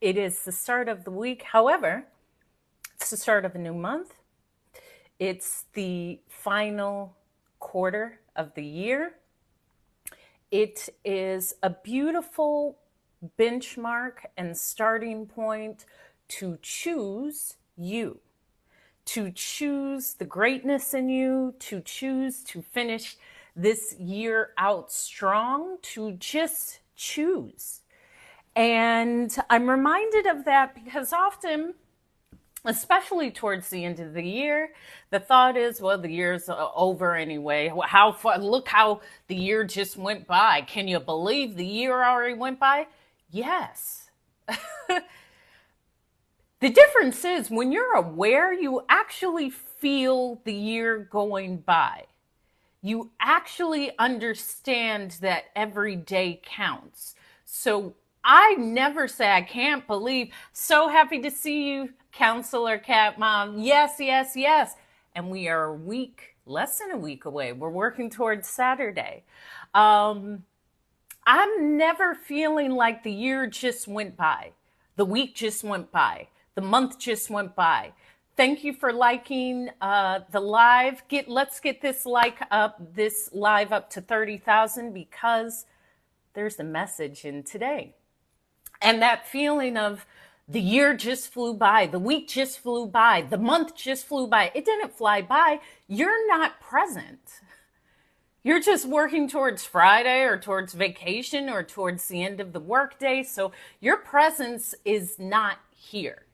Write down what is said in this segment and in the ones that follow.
It is the start of the week. However, it's the start of a new month. It's the final quarter of the year. It is a beautiful benchmark and starting point to choose you, to choose the greatness in you, to choose to finish this year out strong, to just choose. And I'm reminded of that because often, especially towards the end of the year, the thought is, well, the year's over anyway. How far, look how the year just went by. Can you believe the year already went by? Yes. The difference is when you're aware, you actually feel the year going by. You actually understand that every day counts. So I never say, I can't believe, so happy to see you, Counselor Cat Mom. Yes, yes, yes. And we are a week, less than a week away. We're working towards Saturday. I'm never feeling like the year just went by. The week just went by. The month just went by. Thank you for liking the live. Let's get this live up to 30,000 because there's a message in today. And that feeling of the year just flew by, the week just flew by, the month just flew by. It didn't fly by. You're not present. You're just working towards Friday or towards vacation or towards the end of the workday. So your presence is not here.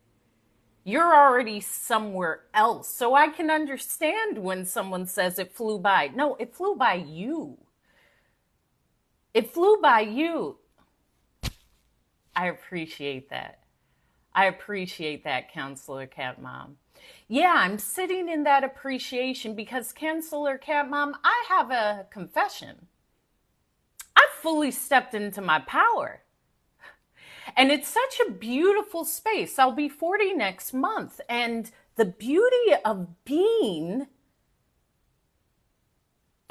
You're already somewhere else. So I can understand when someone says it flew by. No, it flew by you. It flew by you. I appreciate that. I appreciate that, Counselor Cat Mom. Yeah, I'm sitting in that appreciation because, Counselor Cat Mom, I have a confession. I've fully stepped into my power. And it's such a beautiful space. I'll be 40 next month. And the beauty of being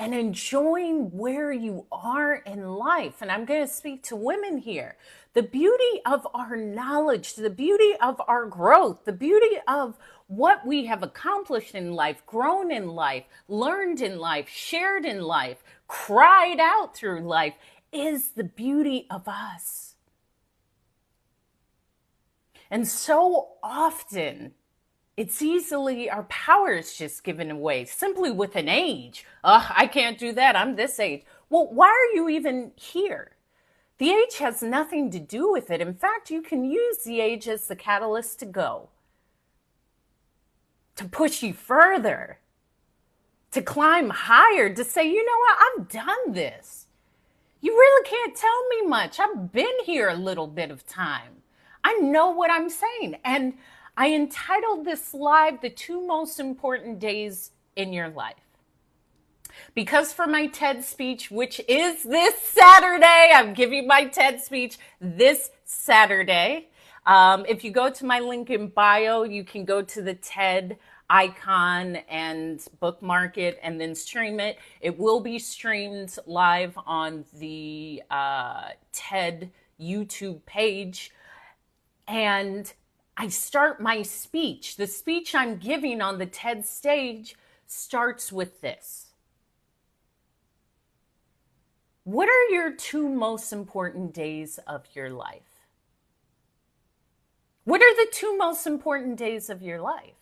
and enjoying where you are in life. And I'm going to speak to women here. The beauty of our knowledge, the beauty of our growth, the beauty of what we have accomplished in life, grown in life, learned in life, shared in life, cried out through life is the beauty of us. And so often, it's easily, our power is just given away simply with an age. I can't do that. I'm this age. Well, why are you even here? The age has nothing to do with it. In fact, you can use the age as the catalyst to go, to push you further, to climb higher, to say, you know what, I've done this. You really can't tell me much. I've been here a little bit of time. I know what I'm saying. And I entitled this live, The 2 Most Important Days in Your Life. Because for my TED speech, which is this Saturday, I'm giving my TED speech this Saturday. If you go to my link in bio, you can go to the TED icon and bookmark it and then stream it. It will be streamed live on the TED YouTube page. And I start my speech. The speech I'm giving on the TED stage starts with this. What are your 2 most important days of your life? What are the 2 most important days of your life?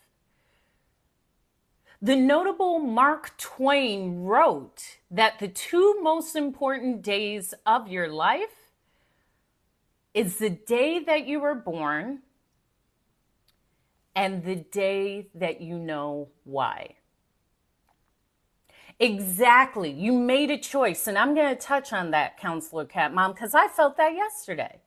The notable Mark Twain wrote that the 2 most important days of your life is the day that you were born and the day that you know why. Exactly. You made a choice. And I'm going to touch on that, Counselor Cat Mom, because I felt that yesterday.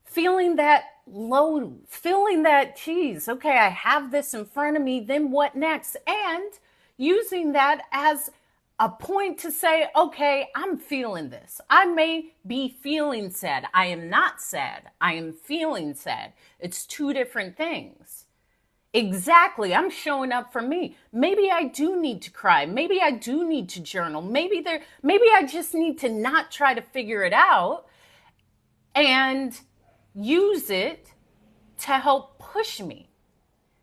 Feeling that load, feeling that, geez, okay, I have this in front of me, then what next? And using that as a point to say, okay, I'm feeling this. I may be feeling sad. I am not sad. I am feeling sad. It's 2 different things. Exactly. I'm showing up for me. Maybe I do need to cry. Maybe I do need to journal. Maybe I just need to not try to figure it out and use it to help push me.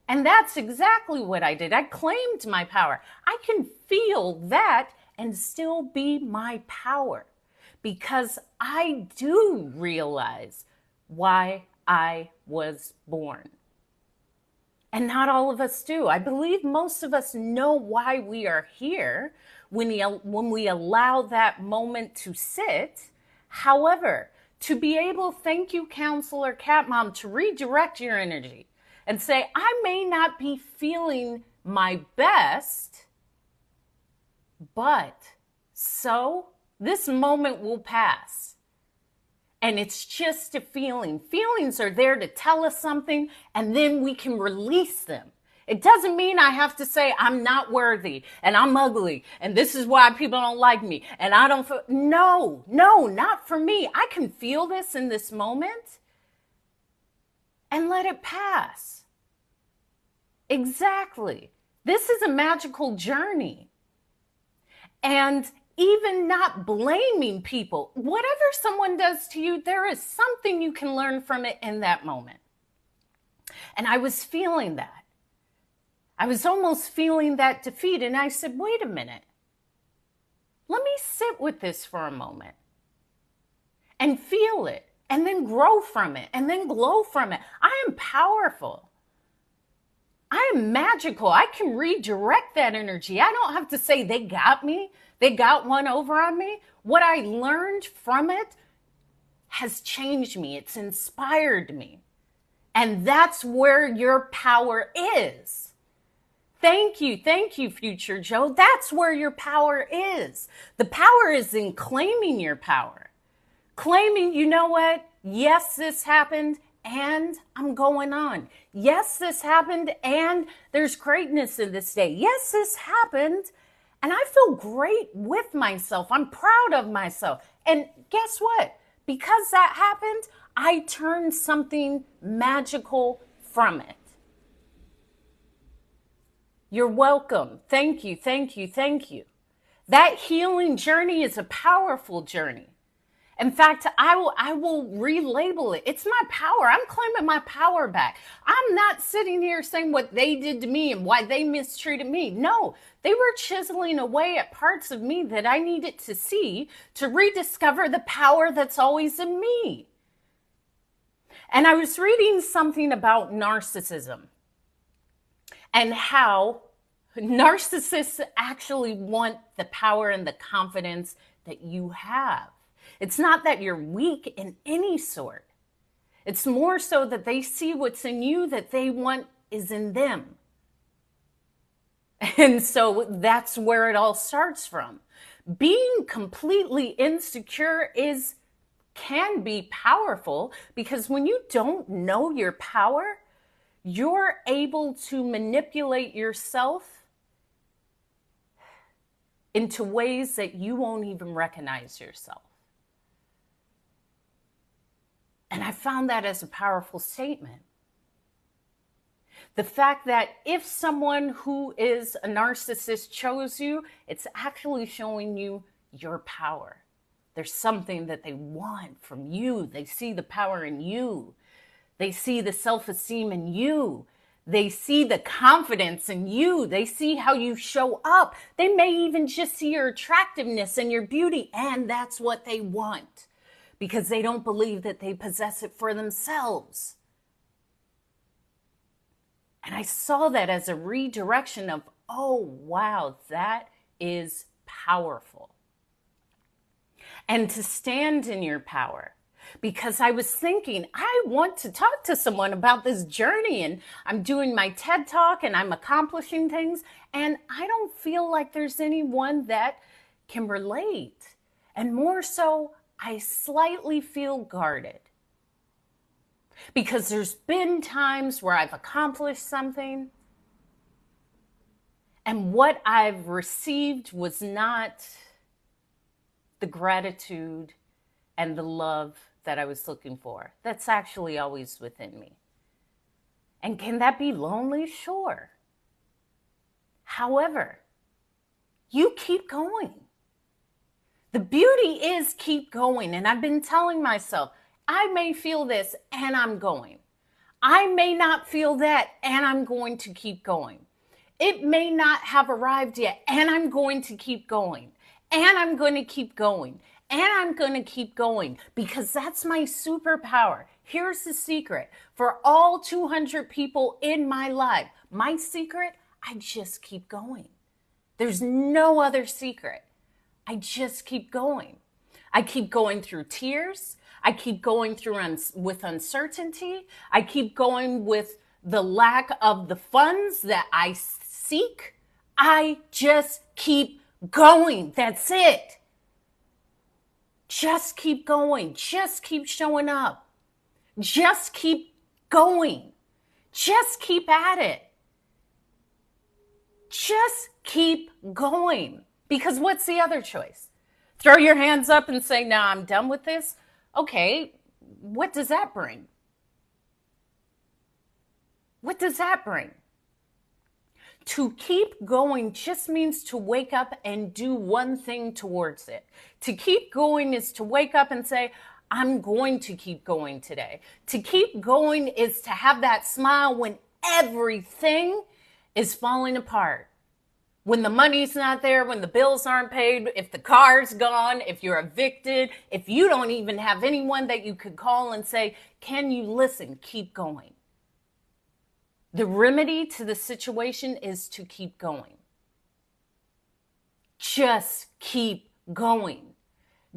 And that's exactly what I did. I claimed my power. I can feel that and still be my power because I do realize why I was born. And not all of us do. I believe most of us know why we are here when we allow that moment to sit. However, to be able, thank you, counselor Cat Mom, to redirect your energy and say, I may not be feeling my best, but so this moment will pass. And it's just a feeling. Feelings are there to tell us something, and then we can release them. It doesn't mean I have to say I'm not worthy and I'm ugly and this is why people don't like me and I don't feel. No, not for me. I can feel this in this moment and let it pass. Exactly. This is a magical journey. And even not blaming people, whatever someone does to you, there is something you can learn from it in that moment. And I was feeling that. I was almost feeling that defeat. And I said, wait a minute. Let me sit with this for a moment and feel it and then grow from it and then glow from it. I am powerful. I am magical. I can redirect that energy. I don't have to say they got me. They got one over on me. What I learned from it has changed me. It's inspired me. And that's where your power is. Thank you, Future Joe. That's where your power is. The power is in claiming your power. Claiming, you know what? Yes, this happened and I'm going on. Yes, this happened and there's greatness in this day. Yes, this happened and I feel great with myself. I'm proud of myself. And guess what? Because that happened, I turned something magical from it. You're welcome. Thank you. That healing journey is a powerful journey. In fact, I will relabel it. It's my power. I'm claiming my power back. I'm not sitting here saying what they did to me and why they mistreated me. No, they were chiseling away at parts of me that I needed to see to rediscover the power that's always in me. And I was reading something about narcissism and how narcissists actually want the power and the confidence that you have. It's not that you're weak in any sort. It's more so that they see what's in you that they want is in them. And so that's where it all starts from. Being completely insecure can be powerful because when you don't know your power, you're able to manipulate yourself into ways that you won't even recognize yourself. And I found that as a powerful statement. The fact that if someone who is a narcissist chose you, it's actually showing you your power. There's something that they want from you. They see the power in you. They see the self-esteem in you. They see the confidence in you. They see how you show up. They may even just see your attractiveness and your beauty, and that's what they want because they don't believe that they possess it for themselves. And I saw that as a redirection of, oh, wow, that is powerful. And to stand in your power. Because I was thinking, I want to talk to someone about this journey and I'm doing my TED Talk and I'm accomplishing things and I don't feel like there's anyone that can relate. And more so, I slightly feel guarded. Because there's been times where I've accomplished something and what I've received was not the gratitude and the love that I was looking for. That's actually always within me. And can that be lonely? Sure. However, you keep going. The beauty is keep going. And I've been telling myself, I may feel this and I'm going. I may not feel that, and I'm going to keep going. It may not have arrived yet, and I'm going to keep going. And I'm going to keep going. And I'm going to keep going because that's my superpower. Here's the secret. For all 200 people in my life, my secret, I just keep going. There's no other secret. I just keep going. I keep going through tears. I keep going through with uncertainty. I keep going with the lack of the funds that I seek. I just keep going. That's it. Just keep going. Just keep showing up. Just keep going. Just keep at it. Just keep going. Because what's the other choice? Throw your hands up and say, "No, I'm done with this." Okay, what does that bring? What does that bring? To keep going just means to wake up and do one thing towards it. To keep going is to wake up and say, "I'm going to keep going today." To keep going is to have that smile when everything is falling apart. When the money's not there, when the bills aren't paid, if the car's gone, if you're evicted, if you don't even have anyone that you could call and say, "Can you listen?" Keep going. The remedy to the situation is to keep going. Just keep going.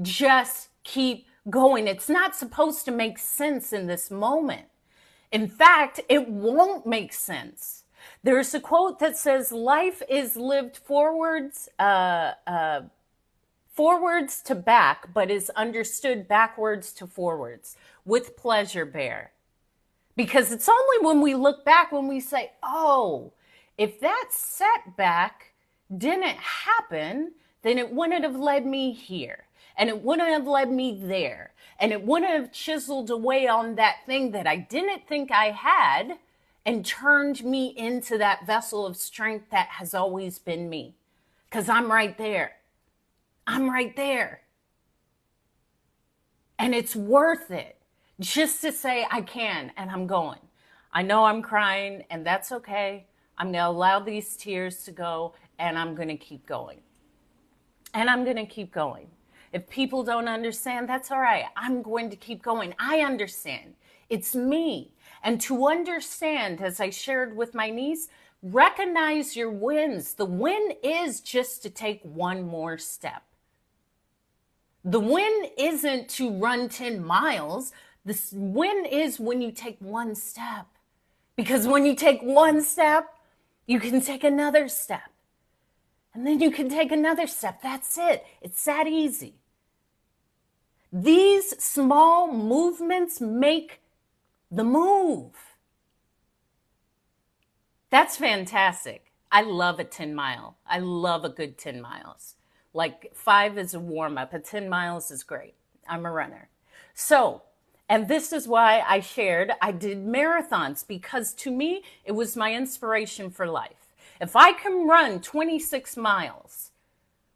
Just keep going. It's not supposed to make sense in this moment. In fact, it won't make sense. There's a quote that says, "Life is lived forwards to back, but is understood backwards to forwards. With pleasure, Bear." Because it's only when we look back when we say, "Oh, if that setback didn't happen, then it wouldn't have led me here. And it wouldn't have led me there. And it wouldn't have chiseled away on that thing that I didn't think I had and turned me into that vessel of strength that has always been me." Because I'm right there. I'm right there. And it's worth it. Just to say I can, and I'm going. I know I'm crying, and that's okay. I'm going to allow these tears to go, and I'm going to keep going. And I'm going to keep going. If people don't understand, that's all right. I'm going to keep going. I understand. It's me. And to understand, as I shared with my niece, recognize your wins. The win is just to take one more step. The win isn't to run 10 miles. The win is when you take one step. Because when you take one step, you can take another step. And then you can take another step. That's it. It's that easy. These small movements make the move. That's fantastic. I love a 10 mile. I love a good 10 miles. Like 5 is a warm up. A 10 miles is great. I'm a runner. So, and this is why I shared, I did marathons, because to me, it was my inspiration for life. If I can run 26 miles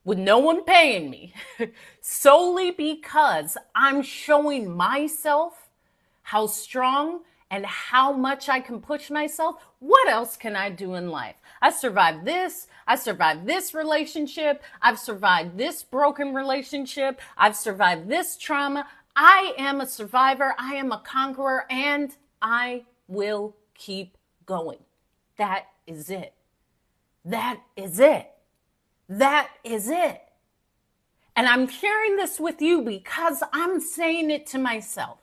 with no one paying me, solely because I'm showing myself how strong and how much I can push myself, what else can I do in life? I survived this. I survived this relationship. I've survived this broken relationship. I've survived this trauma. I am a survivor. I am a conqueror, and I will keep going. That is it. That is it. That is it. And I'm sharing this with you because I'm saying it to myself.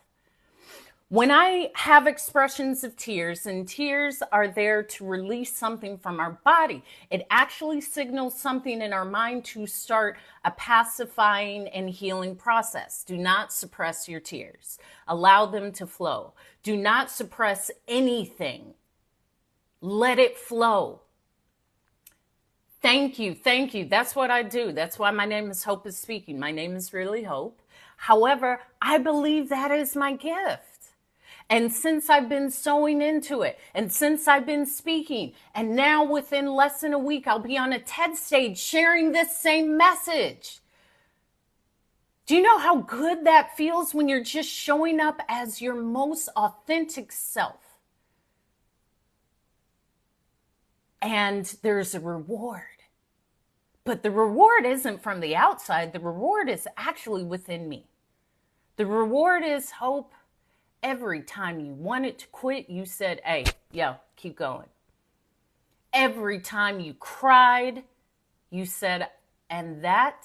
When I have expressions of tears, and tears are there to release something from our body, it actually signals something in our mind to start a pacifying and healing process. Do not suppress your tears. Allow them to flow. Do not suppress anything. Let it flow. Thank you. Thank you. That's what I do. That's why my name is Hope is Speaking. My name is really Hope. However, I believe that is my gift. And since I've been sewing into it, and since I've been speaking, and now within less than a week, I'll be on a TED stage sharing this same message. Do you know how good that feels when you're just showing up as your most authentic self? and there's a reward. But the reward isn't from the outside. The reward is actually within me. The reward is hope. Every time you wanted to quit, you said, hey, yo, keep going. Every time you cried, you said, and that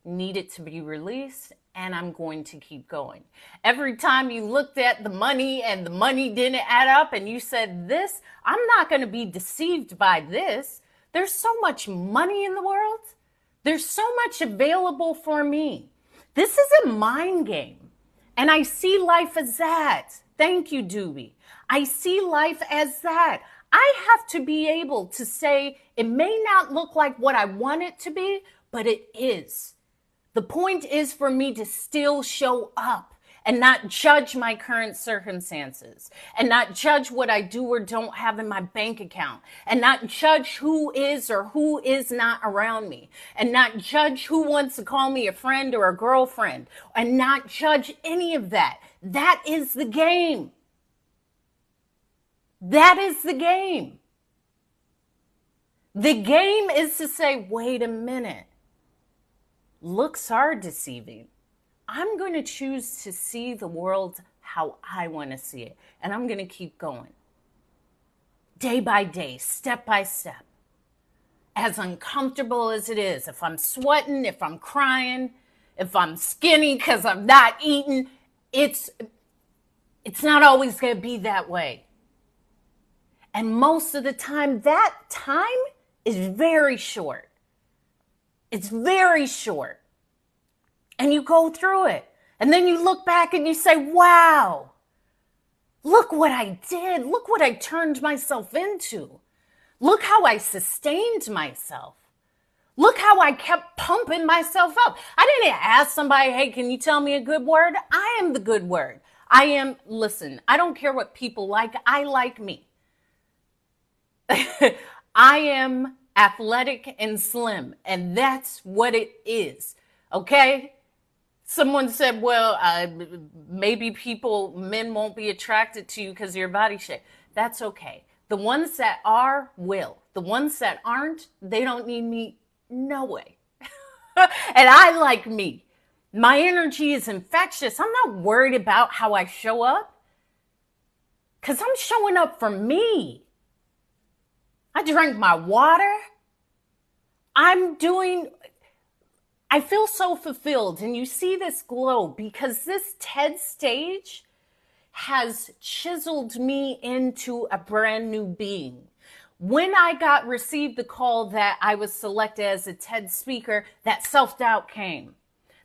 needed to be released, and I'm going to keep going. Every time you looked at the money and the money didn't add up and you said this, I'm not going to be deceived by this. There's so much money in the world. There's so much available for me. This is a mind game. And I see life as that. Thank you, Doobie. I see life as that. I have to be able to say, it may not look like what I want it to be, but it is. The point is for me to still show up and not judge my current circumstances and not judge what I do or don't have in my bank account and not judge who is or who is not around me and not judge who wants to call me a friend or a girlfriend and not judge any of that. That is the game. That is the game. The game is to say, wait a minute. Looks are deceiving. I'm going to choose to see the world how I want to see it. And I'm going to keep going. Day by day, step by step. As uncomfortable as it is, if I'm sweating, if I'm crying, if I'm skinny because I'm not eating, it's not always going to be that way. And most of the time, that time is very short. It's very short. And you go through it. And then you look back and you say, wow, look what I did. Look what I turned myself into. Look how I sustained myself. Look how I kept pumping myself up. I didn't ask somebody, hey, can you tell me a good word? I am the good word. Listen, I don't care what people like. I like me. I am athletic and slim, and that's what it is. Okay? Someone said, well, maybe men won't be attracted to you because of your body shape. That's okay. The ones that are will. The ones that aren't, they don't need me. No way. And I like me. My energy is infectious. I'm not worried about how I show up because I'm showing up for me. I drank my water. I feel so fulfilled. And you see this glow because this TED stage has chiseled me into a brand new being. When I received the call that I was selected as a TED speaker, that self-doubt came.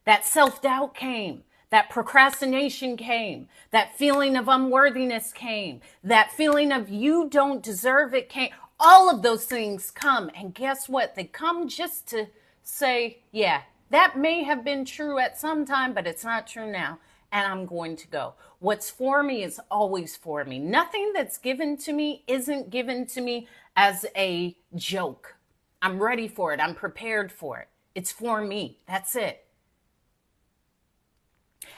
That self-doubt came. That procrastination came. That feeling of unworthiness came. That feeling of you don't deserve it came. All of those things come. And guess what? They come just to say, yeah, that may have been true at some time, but it's not true now. And I'm going to go. What's for me is always for me. Nothing that's given to me isn't given to me as a joke. I'm ready for it. I'm prepared for it. It's for me. That's it.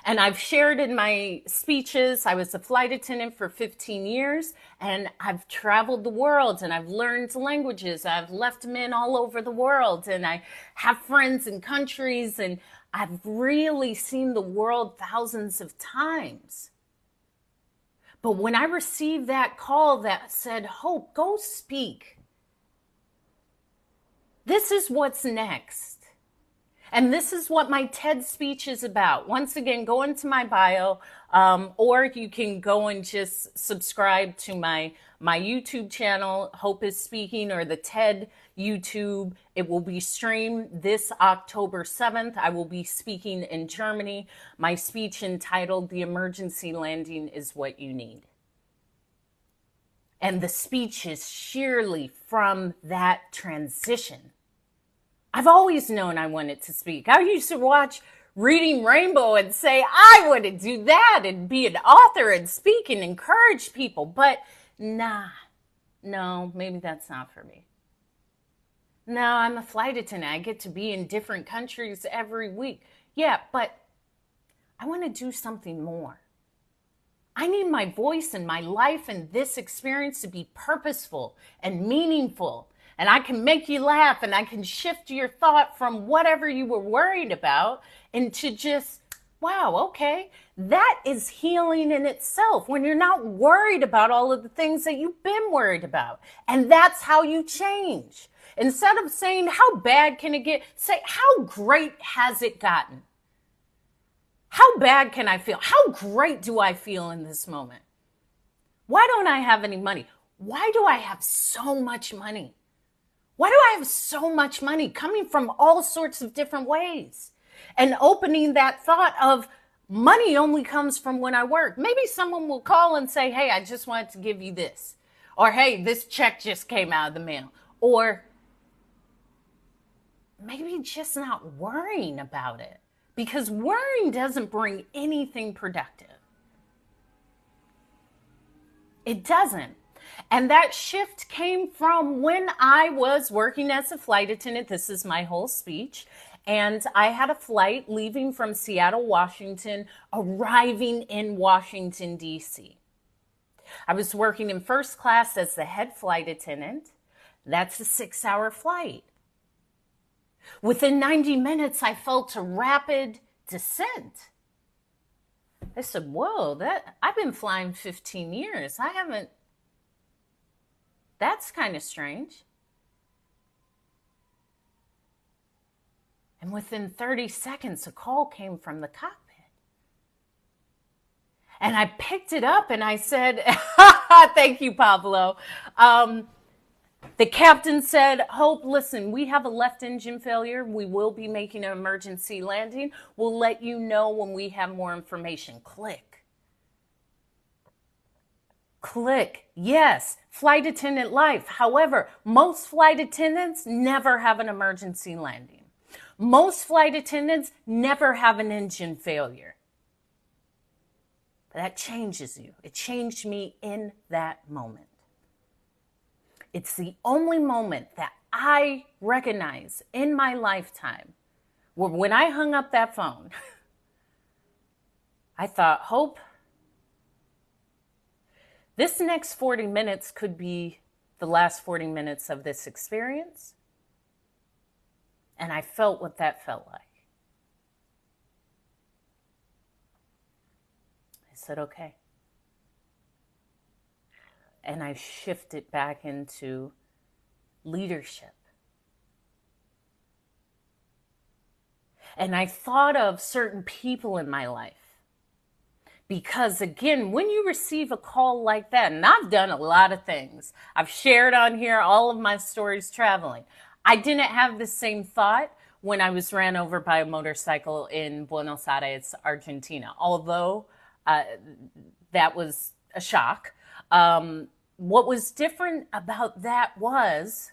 And I've shared in my speeches, I was a flight attendant for 15 years, and I've traveled the world, and I've learned languages. I've left men all over the world, and I have friends in countries, and I've really seen the world thousands of times. But when I received that call that said, Hope, go speak. This is what's next. And this is what my TED speech is about. Once again, go into my bio, or you can go and just subscribe to my YouTube channel, Hope is Speaking, or the TED YouTube. It will be streamed this October 7th. I will be speaking in Germany. My speech entitled, The Emergency Landing is What You Need. And the speech is sheerly from that transition. I've always known I wanted to speak. I used to watch Reading Rainbow and say, I want to do that and be an author and speak and encourage people. But no, maybe that's not for me. No, I'm a flight attendant. I get to be in different countries every week. Yeah, but I want to do something more. I need my voice and my life and this experience to be purposeful and meaningful. And I can make you laugh and I can shift your thought from whatever you were worried about into just, wow, okay, that is healing in itself when you're not worried about all of the things that you've been worried about. And that's how you change. Instead of saying, how bad can it get? Say, how great has it gotten? How bad can I feel? How great do I feel in this moment? Why don't I have any money? Why do I have so much money? Why do I have so much money coming from all sorts of different ways? And opening that thought of money only comes from when I work. Maybe someone will call and say, hey, I just wanted to give you this. Or, hey, this check just came out of the mail. Or maybe just not worrying about it. Because worrying doesn't bring anything productive. It doesn't. And that shift came from when I was working as a flight attendant. This is my whole speech. And I had a flight leaving from Seattle, Washington, arriving in Washington, D.C. I was working in first class as the head flight attendant. That's a 6-hour flight. Within 90 minutes, I felt a rapid descent. I said, whoa, I've been flying 15 years. That's kind of strange. And within 30 seconds, a call came from the cockpit. And I picked it up and I said, thank you, Pablo. The captain said, Hope, listen, we have a left engine failure. We will be making an emergency landing. We'll let you know when we have more information. Click. Click. Yes, flight attendant life. However, most flight attendants never have an emergency landing. Most flight attendants never have an engine failure. But that changes you. It changed me in that moment. It's the only moment that I recognize in my lifetime where when I hung up that phone, I thought, Hope, this next 40 minutes could be the last 40 minutes of this experience. And I felt what that felt like. I said, okay. And I shifted back into leadership. And I thought of certain people in my life. Because again, when you receive a call like that, and I've done a lot of things. I've shared on here all of my stories traveling. I didn't have the same thought when I was ran over by a motorcycle in Buenos Aires, Argentina. Although that was a shock. What was different about that was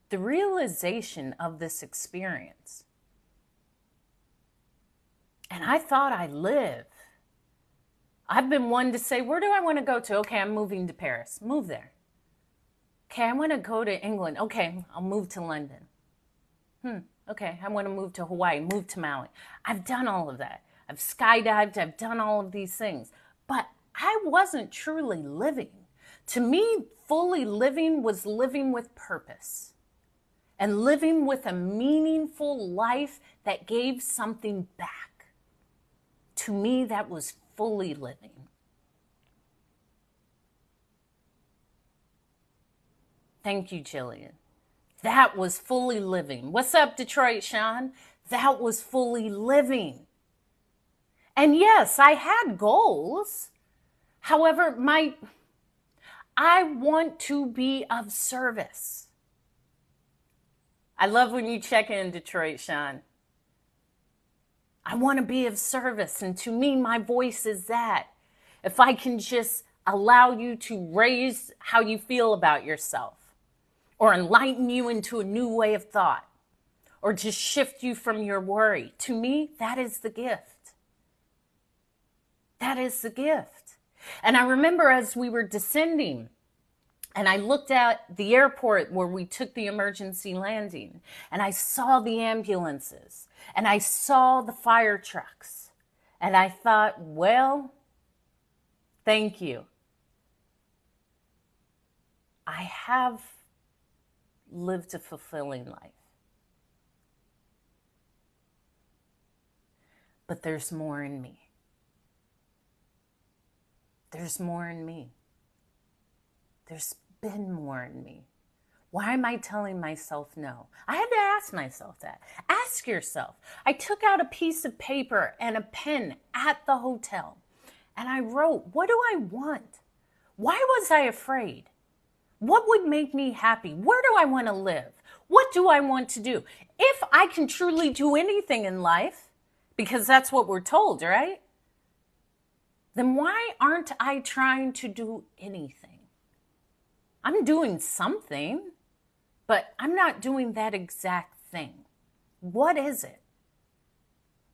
the realization of this experience. And I thought I lived. I've been one to say, where do I want to go to? Okay, I'm moving to Paris. Move there. Okay, I want to go to England. Okay, I'll move to London. Okay, I want to move to Hawaii. Move to Maui. I've done all of that. I've skydived. I've done all of these things. But I wasn't truly living. To me, fully living was living with purpose. And living with a meaningful life that gave something back. To me, that was fully living. Thank you, Jillian. That was fully living. What's up, Detroit, Sean? That was fully living. And yes, I had goals. However, I want to be of service. I love when you check in, Detroit, Sean. I want to be of service. And to me, my voice is that. If I can just allow you to raise how you feel about yourself, or enlighten you into a new way of thought, or just shift you from your worry, to me, that is the gift. That is the gift. And I remember as we were descending, and I looked at the airport where we took the emergency landing, and I saw the ambulances. And I saw the fire trucks. And I thought, well, thank you. I have lived a fulfilling life. But there's more in me. There's more in me. There's been more in me. Why am I telling myself no? I had to ask myself that. Ask yourself. I took out a piece of paper and a pen at the hotel and I wrote, what do I want? Why was I afraid? What would make me happy? Where do I want to live? What do I want to do? If I can truly do anything in life, because that's what we're told, right? Then why aren't I trying to do anything? I'm doing something, but I'm not doing that exact thing. What is it?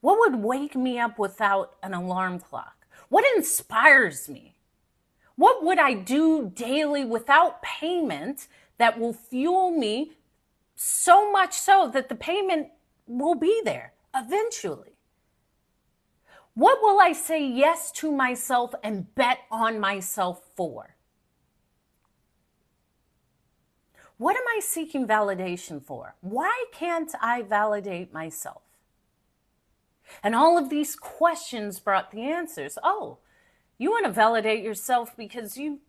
What would wake me up without an alarm clock? What inspires me? What would I do daily without payment that will fuel me so much so that the payment will be there eventually? What will I say yes to myself and bet on myself for? What am I seeking validation for? Why can't I validate myself? And all of these questions brought the answers. Oh, you want to validate yourself because you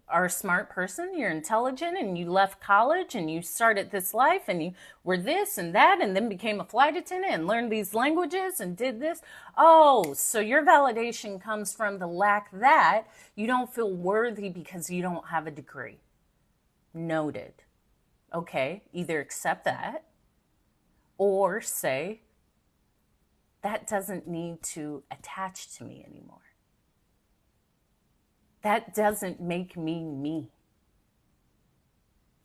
are a smart person, you're intelligent, and you left college and you started this life and you were this and that and then became a flight attendant and learned these languages and did this. Oh, so your validation comes from the lack that you don't feel worthy because you don't have a degree. Noted. Okay, either accept that or say, that doesn't need to attach to me anymore. That doesn't make me me.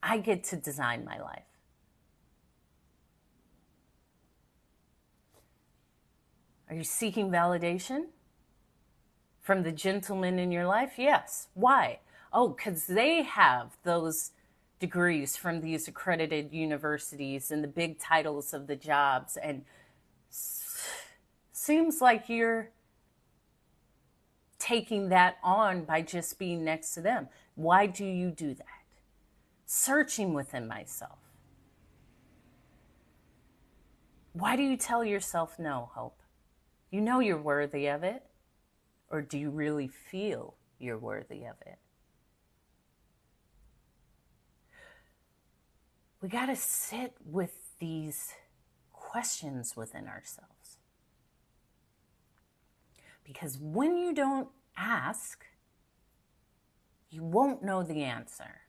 I get to design my life. Are you seeking validation from the gentleman in your life? Yes. Why? Oh, because they have those degrees from these accredited universities and the big titles of the jobs, and seems like you're taking that on by just being next to them. Why do you do that? Searching within myself. Why do you tell yourself no, Hope? You know you're worthy of it, or do you really feel you're worthy of it? We got to sit with these questions within ourselves. Because when you don't ask, you won't know the answer.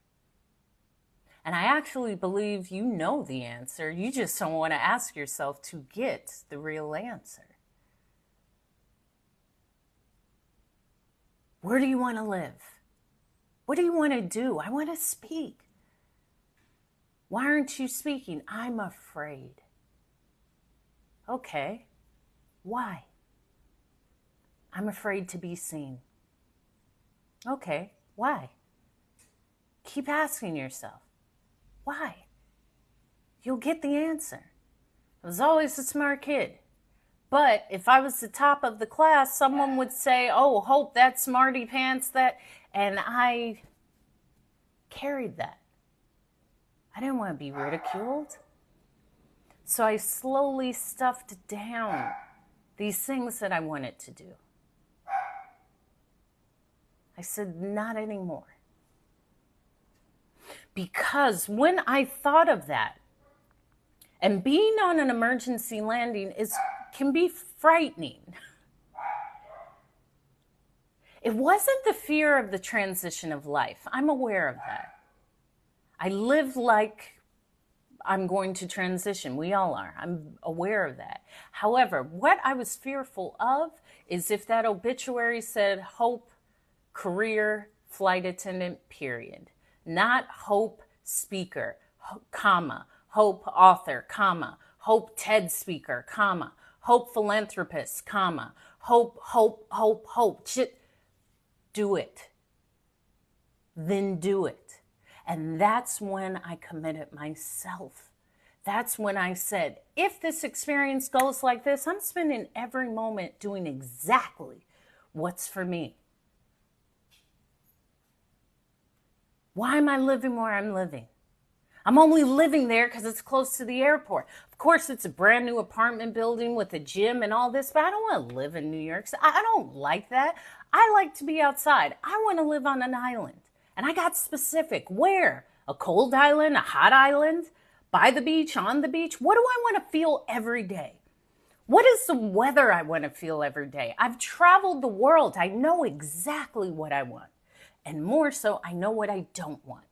And I actually believe you know the answer. You just don't want to ask yourself to get the real answer. Where do you want to live? What do you want to do? I want to speak. Why aren't you speaking? I'm afraid. Okay. Why? I'm afraid to be seen. Okay. Why? Keep asking yourself. Why? You'll get the answer. I was always a smart kid. But if I was the top of the class, someone would say, oh, Hope, that smarty pants, that, and I carried that. I didn't want to be ridiculed. So I slowly stuffed down these things that I wanted to do. I said, not anymore. Because when I thought of that, and being on an emergency landing can be frightening. It wasn't the fear of the transition of life. I'm aware of that. I live like I'm going to transition. We all are. I'm aware of that. However, what I was fearful of is if that obituary said Hope, career, flight attendant, period. Not Hope, speaker, comma, Hope, author, comma, Hope, TED speaker, comma, Hope, philanthropist, comma, Hope, Hope, Hope, Hope. Do it. Then do it. And that's when I committed myself. That's when I said, if this experience goes like this, I'm spending every moment doing exactly what's for me. Why am I living where I'm living? I'm only living there because it's close to the airport. Of course, it's a brand new apartment building with a gym and all this, but I don't want to live in New York. I don't like that. I like to be outside. I want to live on an island. And I got specific. Where? A cold island? A hot island? By the beach? On the beach? What do I want to feel every day? What is the weather I want to feel every day? I've traveled the world. I know exactly what I want. And more so, I know what I don't want.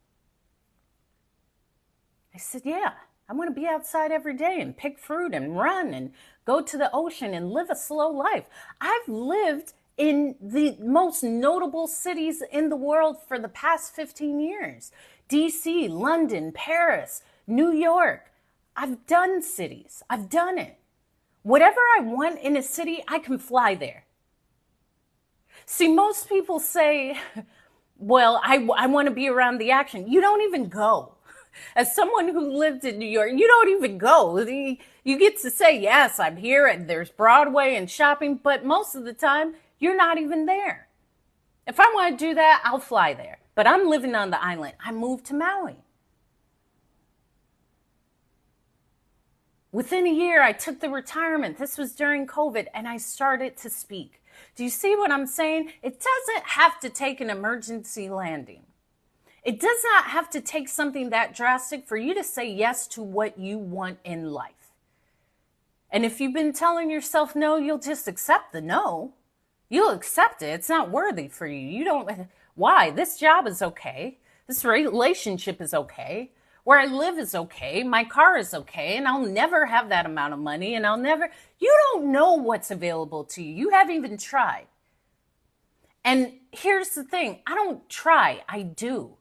I said, yeah, I want to be outside every day and pick fruit and run and go to the ocean and live a slow life. I've lived in the most notable cities in the world for the past 15 years. DC, London, Paris, New York. I've done cities. I've done it. Whatever I want in a city, I can fly there. See, most people say, well, I want to be around the action. You don't even go. As someone who lived in New York, you don't even go. You get to say, yes, I'm here and there's Broadway and shopping, but most of the time, you're not even there. If I want to do that, I'll fly there. But I'm living on the island. I moved to Maui. Within a year, I took the retirement. This was during COVID, and I started to speak. Do you see what I'm saying? It doesn't have to take an emergency landing. It does not have to take something that drastic for you to say yes to what you want in life. And if you've been telling yourself no, you'll just accept the no. You'll accept it. It's not worthy for you. You don't, why? This job is okay. This relationship is okay. Where I live is okay. My car is okay. And I'll never have that amount of money. And you don't know what's available to you. You haven't even tried. And here's the thing. I don't try. I do.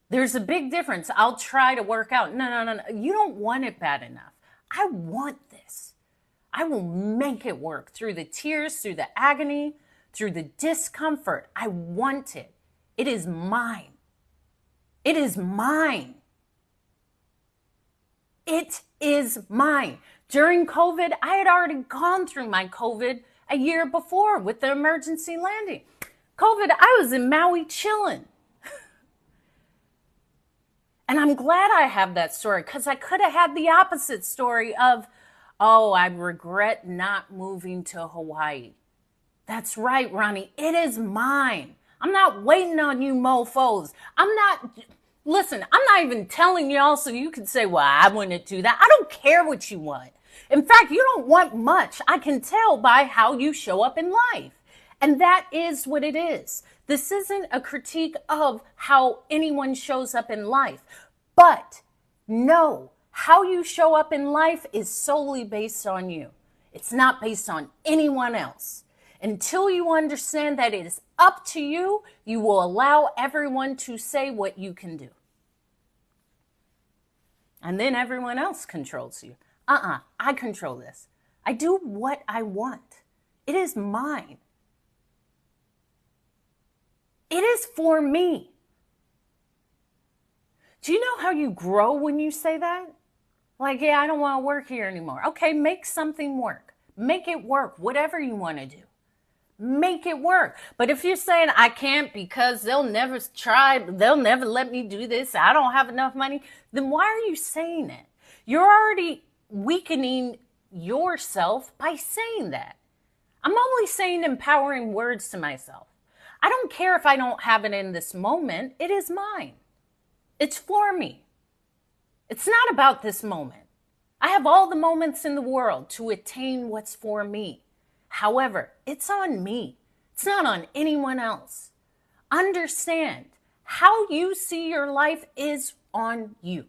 There's a big difference. I'll try to work out. No. You don't want it bad enough. I want this. I will make it work through the tears, through the agony, through the discomfort. I want it. It is mine. It is mine. It is mine. During COVID, I had already gone through my COVID a year before with the emergency landing. COVID, I was in Maui chilling. And I'm glad I have that story because I could have had the opposite story of, oh, I regret not moving to Hawaii. That's right, Ronnie. It is mine. I'm not waiting on you mofos. Listen, I'm not even telling y'all so you can say, well, I wouldn't do that. I don't care what you want. In fact, you don't want much. I can tell by how you show up in life. And that is what it is. This isn't a critique of how anyone shows up in life. But no, how you show up in life is solely based on you. It's not based on anyone else. Until you understand that it is up to you, you will allow everyone to say what you can do. And then everyone else controls you. I control this. I do what I want. It is mine. It is for me. Do you know how you grow when you say that? Like, yeah, I don't want to work here anymore. Okay, make something work. Make it work, whatever you want to do. Make it work. But if you're saying I can't because they'll never let me do this, I don't have enough money, then why are you saying it? You're already weakening yourself by saying that. I'm only saying empowering words to myself. I don't care if I don't have it in this moment. It is mine. It's for me. It's not about this moment. I have all the moments in the world to attain what's for me. However, it's on me. It's not on anyone else. Understand, how you see your life is on you.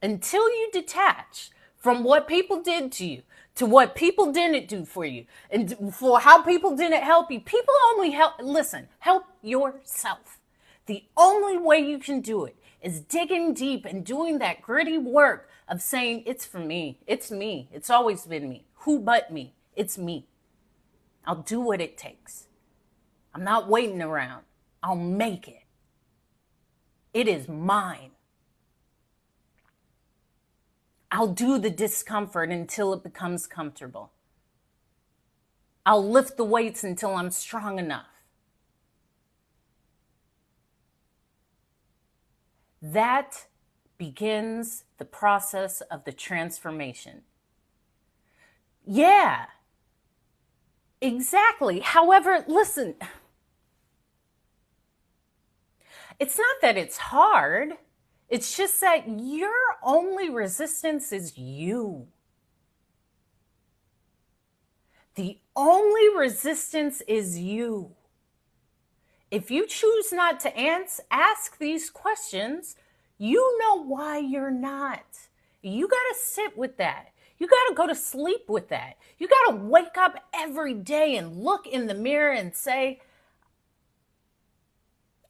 Until you detach from what people did to you, to what people didn't do for you, and for how people didn't help you, people only help yourself. The only way you can do it is digging deep and doing that gritty work of saying, it's for me. It's me. It's always been me. Who but me? It's me. I'll do what it takes. I'm not waiting around. I'll make it. It is mine. I'll do the discomfort until it becomes comfortable. I'll lift the weights until I'm strong enough. That begins the process of the transformation. Yeah, exactly. However, listen, it's not that it's hard. It's just that your only resistance is you. The only resistance is you. If you choose not to ask these questions, you know why you're not. You got to sit with that. You got to go to sleep with that. You got to wake up every day and look in the mirror and say,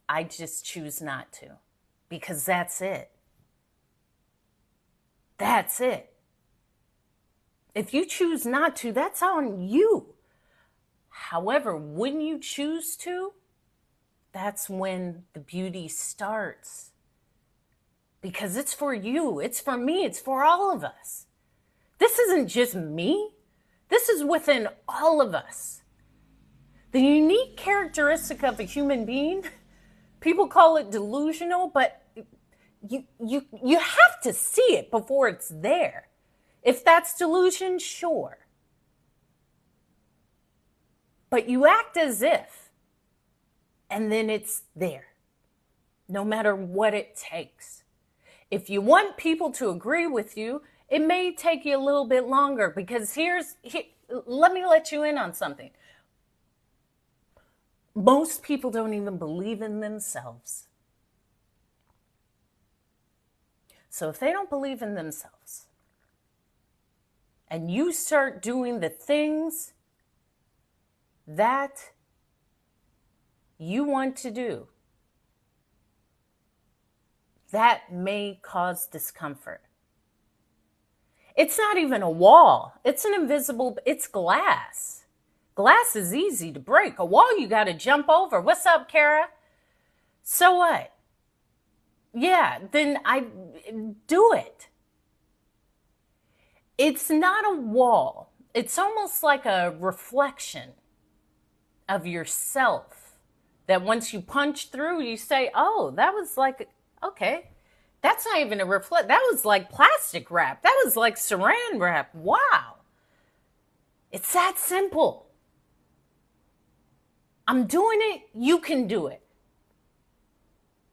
I just choose not to. Because that's it. That's it. If you choose not to, that's on you. However, when you choose to, that's when the beauty starts. Because it's for you, it's for me, it's for all of us. This isn't just me. This is within all of us. The unique characteristic of a human being, people call it delusional, but you have to see it before it's there. If that's delusion, sure. But you act as if, and then it's there, no matter what it takes. If you want people to agree with you, it may take you a little bit longer because let me let you in on something. Most people don't even believe in themselves. So if they don't believe in themselves and you start doing the things that you want to do, that may cause discomfort. It's not even a wall. It's it's glass. Glass is easy to break. A wall you got to jump over. What's up, Kara? So what? Yeah, then I do it. It's not a wall. It's almost like a reflection of yourself that once you punch through, you say, oh, that was like, okay, that's not even a reflect. That was like plastic wrap. That was like saran wrap. Wow. It's that simple. I'm doing it. You can do it.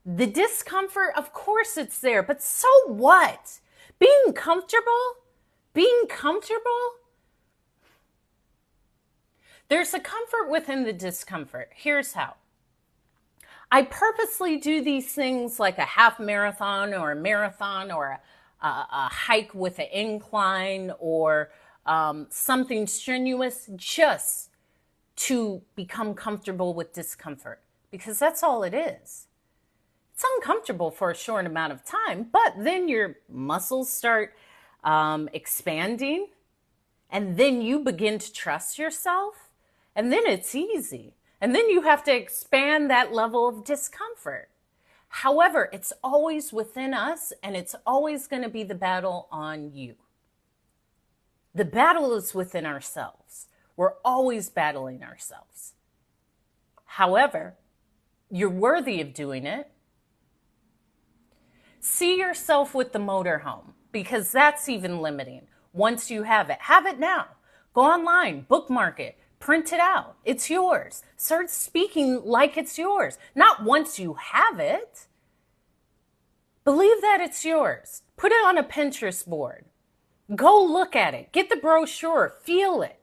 The discomfort, of course it's there, but so what? Being comfortable, there's a comfort within the discomfort. Here's how. I purposely do these things like a half marathon or a marathon or a hike with an incline or something strenuous just to become comfortable with discomfort, because that's all it is. It's uncomfortable for a short amount of time, but then your muscles start expanding, and then you begin to trust yourself, and then it's easy. And then you have to expand that level of discomfort. However, it's always within us, and it's always going to be the battle on you. The battle is within ourselves. We're always battling ourselves. However, you're worthy of doing it. See yourself with the motorhome, because that's even limiting. Once you have it now. Go online, bookmark it, print it out. It's yours. Start speaking like it's yours. Not once you have it. Believe that it's yours. Put it on a Pinterest board. Go look at it. Get the brochure. Feel it.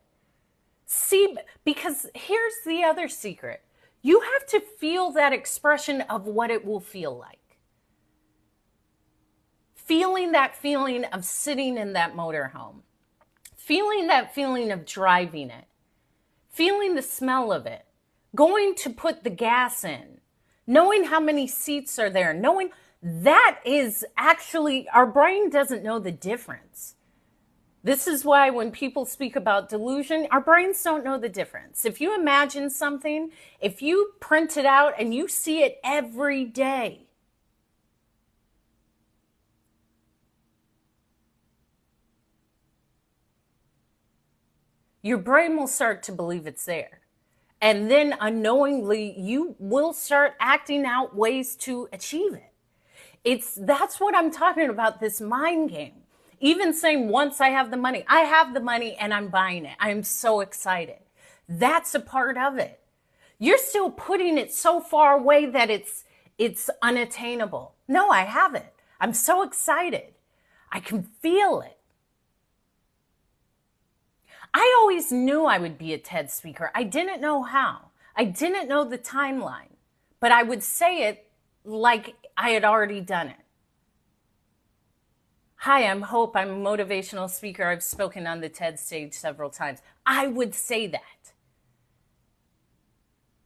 See, because here's the other secret. You have to feel that expression of what it will feel like. Feeling that feeling of sitting in that motorhome. Feeling that feeling of driving it. Feeling the smell of it. Going to put the gas in. Knowing how many seats are there. Knowing that is actually, our brain doesn't know the difference. This is why when people speak about delusion, our brains don't know the difference. If you imagine something, if you print it out and you see it every day, your brain will start to believe it's there. And then unknowingly, you will start acting out ways to achieve it. That's what I'm talking about, this mind game. Even saying, once I have the money and I'm buying it. I'm so excited. That's a part of it. You're still putting it so far away that it's unattainable. No, I have it. I'm so excited. I can feel it. I always knew I would be a TED speaker. I didn't know how. I didn't know the timeline, but I would say it like I had already done it. Hi, I'm Hope. I'm a motivational speaker. I've spoken on the TED stage several times. I would say that.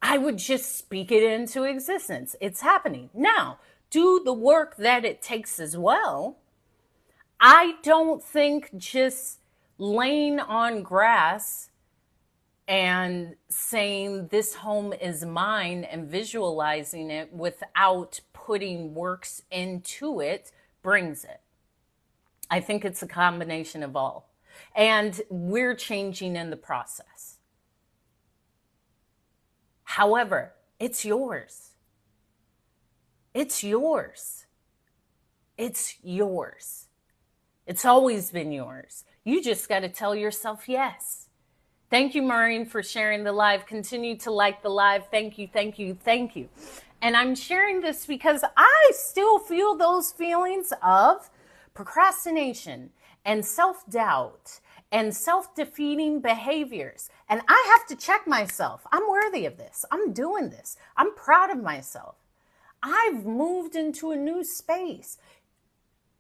I would just speak it into existence. It's happening. Now, do the work that it takes as well. I don't think just laying on grass and saying this home is mine and visualizing it without putting works into it brings it. I think it's a combination of all. And we're changing in the process. However, it's yours. It's yours. It's yours. It's always been yours. You just got to tell yourself yes. Thank you, Maureen, for sharing the live. Continue to like the live. Thank you, thank you, thank you. And I'm sharing this because I still feel those feelings of procrastination and self-doubt and self-defeating behaviors. And I have to check myself. I'm worthy of this. I'm doing this. I'm proud of myself. I've moved into a new space.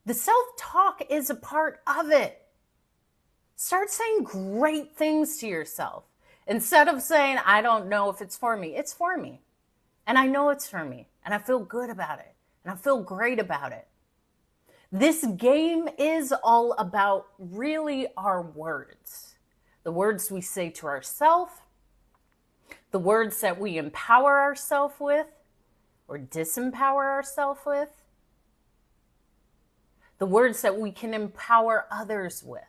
The self-talk is a part of it. Start saying great things to yourself. Instead of saying, I don't know if it's for me. It's for me. And I know it's for me. And I feel good about it. And I feel great about it. This game is all about really our words. The words we say to ourselves, the words that we empower ourselves with or disempower ourselves with, the words that we can empower others with.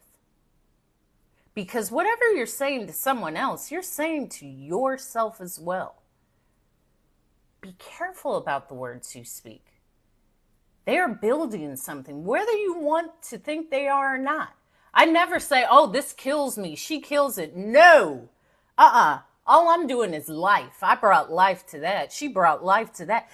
Because whatever you're saying to someone else, you're saying to yourself as well. Be careful about the words you speak. They are building something, whether you want to think they are or not. I never say, oh, this kills me. She kills it. No. All I'm doing is life. I brought life to that. She brought life to that.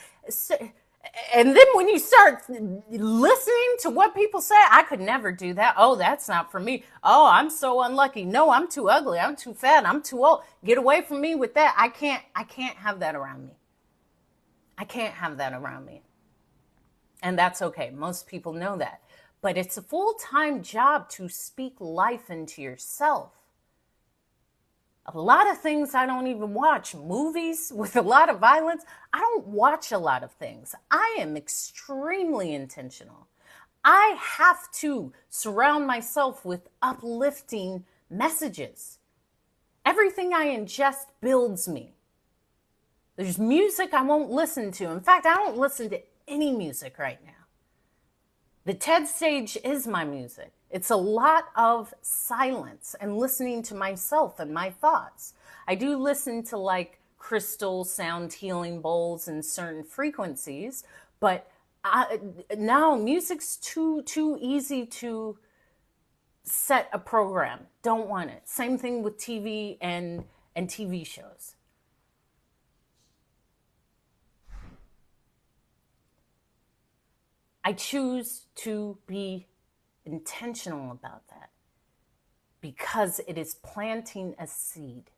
And then when you start listening to what people say, I could never do that. Oh, that's not for me. Oh, I'm so unlucky. No, I'm too ugly. I'm too fat. I'm too old. Get away from me with that. I can't have that around me. I can't have that around me. And that's okay. Most people know that. But it's a full-time job to speak life into yourself. A lot of things I don't even watch. Movies with a lot of violence. I don't watch a lot of things. I am extremely intentional. I have to surround myself with uplifting messages. Everything I ingest builds me. There's music I won't listen to. In fact, I don't listen to any music right now. The TED stage is my music. It's a lot of silence and listening to myself and my thoughts. I do listen to like crystal sound healing bowls and certain frequencies, but now music's too easy to set a program. Don't want it. Same thing with TV and TV shows. I choose to be intentional about that because it is planting a seed.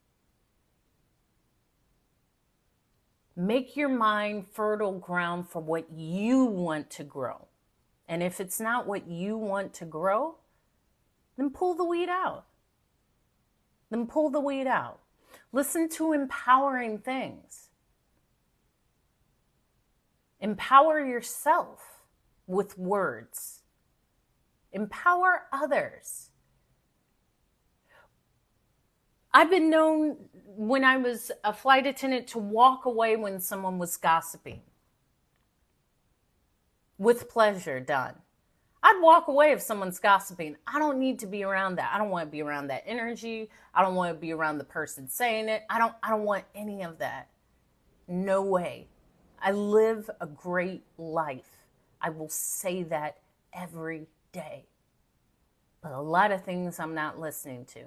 Make your mind fertile ground for what you want to grow. And if it's not what you want to grow, then pull the weed out. Then pull the weed out. Listen to empowering things. Empower yourself with words. Empower others. I've been known when I was a flight attendant to walk away when someone was gossiping. With pleasure done. I'd walk away if someone's gossiping. I don't need to be around that. I don't want to be around that energy. I don't want to be around the person saying it. I don't want any of that. No way. I live a great life. I will say that every day. But a lot of things I'm not listening to.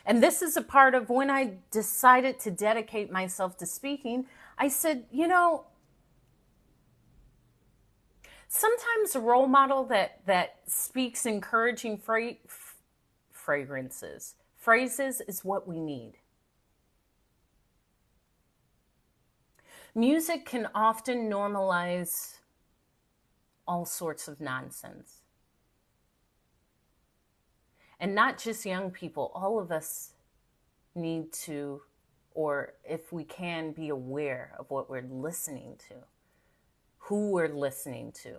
And this is a part of when I decided to dedicate myself to speaking. I said, sometimes a role model that speaks encouraging phrases is what we need. Music can often normalize all sorts of nonsense. And not just young people, all of us need to, or if we can, be aware of what we're listening to, who we're listening to,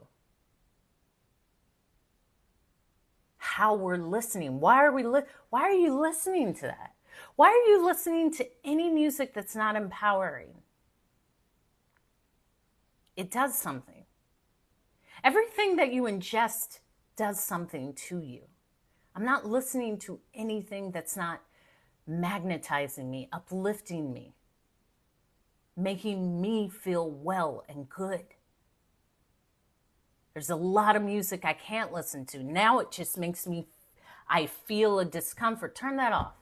how we're listening. Why are you listening to that? Why are you listening to any music that's not empowering? It does something. Everything that you ingest does something to you. I'm not listening to anything that's not magnetizing me, uplifting me, making me feel well and good. There's a lot of music I can't listen to. Now it just makes I feel a discomfort. Turn that off.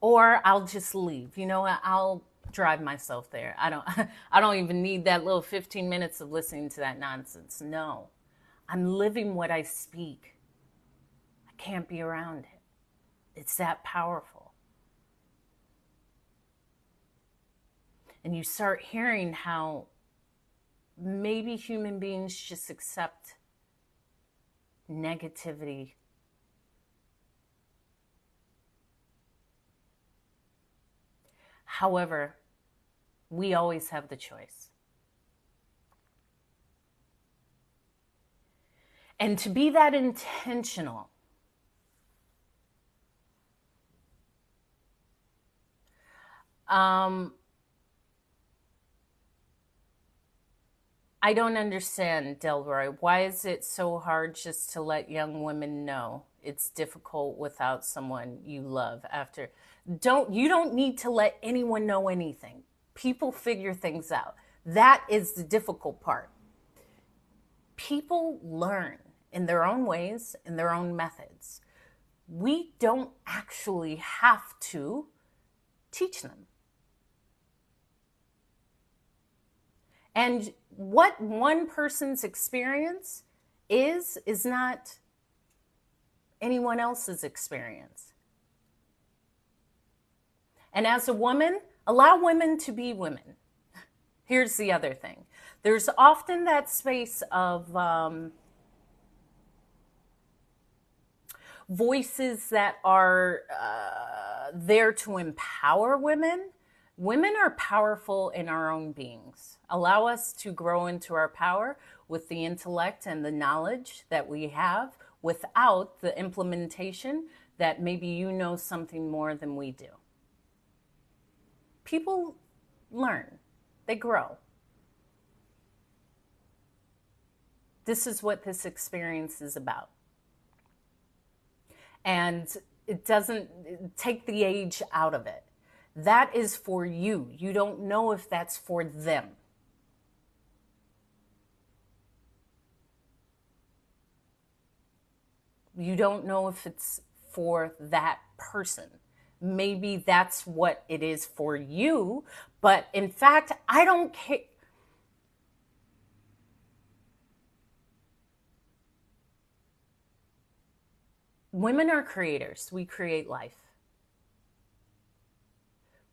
Or I'll just leave. I'll drive myself there. I don't even need that little 15 minutes of listening to that nonsense. No. I'm living what I speak. I can't be around it. It's that powerful. And you start hearing how maybe human beings just accept negativity. However, we always have the choice. And to be that intentional, I don't understand, Delroy. Why is it so hard just to let young women know it's difficult without someone you love after? You don't need to let anyone know anything. People figure things out. That is the difficult part. People learn in their own ways, in their own methods. We don't actually have to teach them. And what one person's experience is not anyone else's experience. And as a woman, allow women to be women. Here's the other thing. There's often that space of voices that are there to empower women. Women are powerful in our own beings. Allow us to grow into our power with the intellect and the knowledge that we have without the implementation that maybe you know something more than we do. People learn. They grow. This is what this experience is about. And it doesn't take the age out of it. That is for you. You don't know if that's for them. You don't know if it's for that person. Maybe that's what it is for you, but in fact, I don't care. Women are creators. We create life.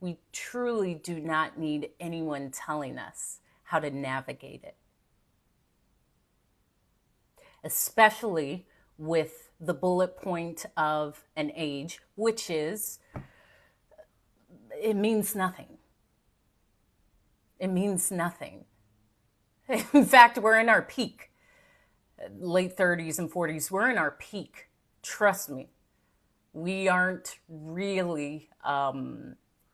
We truly do not need anyone telling us how to navigate it. Especially with the bullet point of an age, which is, it means nothing. It means nothing. In fact, we're in our peak. Late 30s and 40s, we're in our peak. Trust me. We aren't really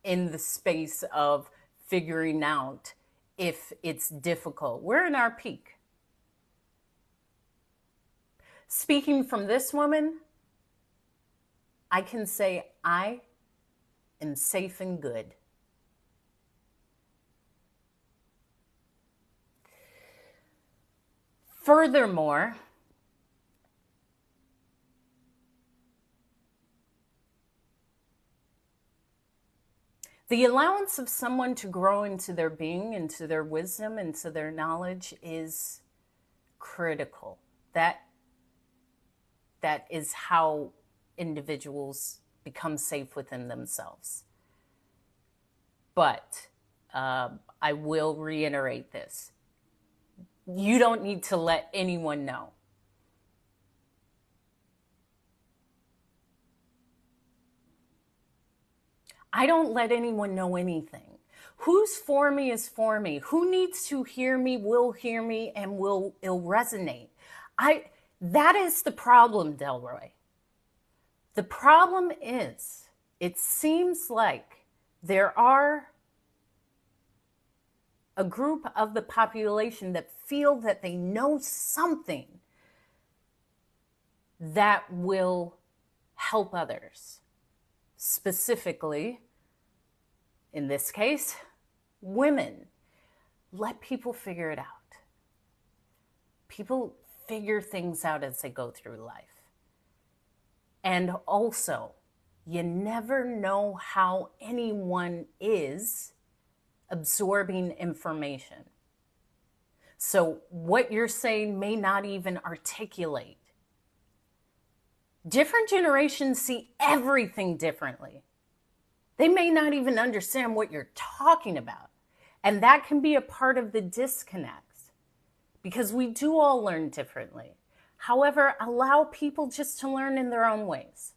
in the space of figuring out if it's difficult. We're in our peak. Speaking from this woman, I can say I am safe and good. Furthermore, the allowance of someone to grow into their being, into their wisdom, into their knowledge is critical. That is how individuals become safe within themselves. But I will reiterate this. You don't need to let anyone know. I don't let anyone know anything. Who's for me is for me. Who needs to hear me will hear me and it'll resonate. That is the problem, Delroy. The problem is, it seems like there are a group of the population that feel that they know something that will help others. Specifically, in this case, women. Let people figure it out. People figure things out as they go through life. And also, you never know how anyone is absorbing information. So what you're saying may not even articulate. Different generations see everything differently. They may not even understand what you're talking about. And that can be a part of the disconnect, because we do all learn differently. However, allow people just to learn in their own ways.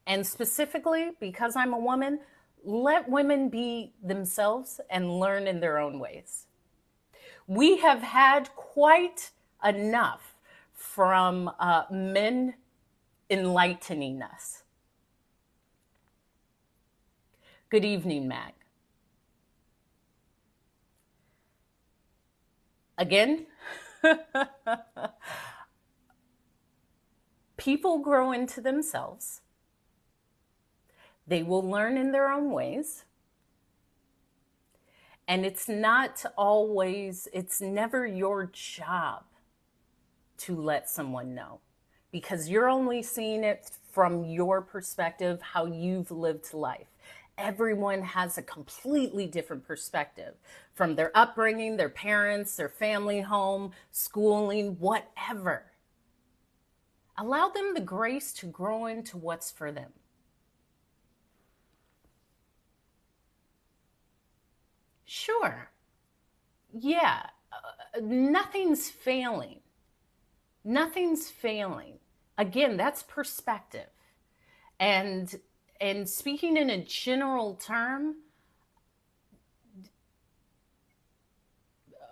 And specifically, because I'm a woman, let women be themselves and learn in their own ways. We have had quite enough from men enlightening us. Good evening, Mag. Again, people grow into themselves. They will learn in their own ways. And it's never your job to let someone know, because you're only seeing it from your perspective, how you've lived life. Everyone has a completely different perspective from their upbringing, their parents, their family home, schooling, whatever. Allow them the grace to grow into what's for them. Sure. Yeah. Nothing's failing. Nothing's failing. Again, that's perspective. And speaking in a general term,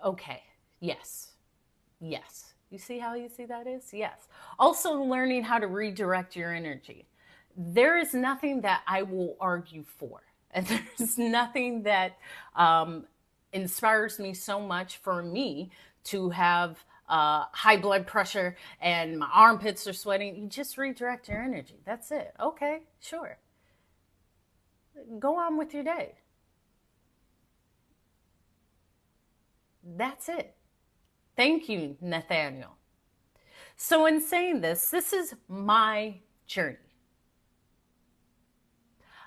okay, yes. You see how easy that is? Yes. Also learning how to redirect your energy. There is nothing that I will argue for. And there's nothing that inspires me so much for me to have high blood pressure and my armpits are sweating. You just redirect your energy. That's it. Okay, sure. Go on with your day. That's it. Thank you, Nathaniel. So in saying this is my journey.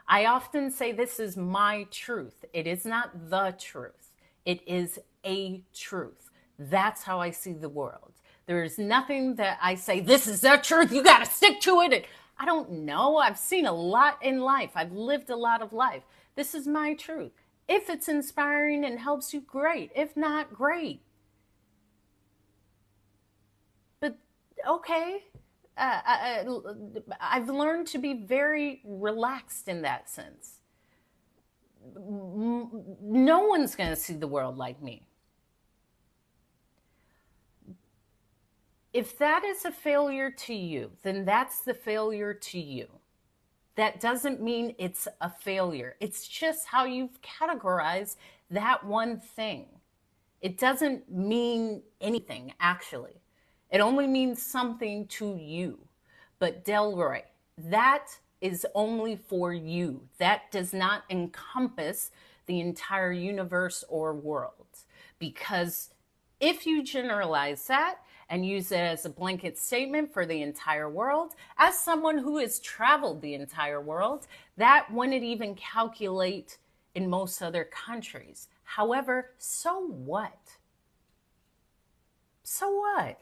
I often say this is my truth. It is not the truth. It is a truth. That's how I see the world. There is nothing that I say, this is the truth, you got to stick to it. I don't know. I've seen a lot in life. I've lived a lot of life. This is my truth. If it's inspiring and helps you, great. If not, great. But okay. I've learned to be very relaxed in that sense. No one's going to see the world like me. If that is a failure to you, then that's the failure to you. That doesn't mean it's a failure. It's just how you've categorized that one thing. It doesn't mean anything, actually. It only means something to you. But Delroy, that is only for you. That does not encompass the entire universe or world. Because if you generalize that and use it as a blanket statement for the entire world, as someone who has traveled the entire world, that wouldn't even calculate in most other countries. However, so what? So what?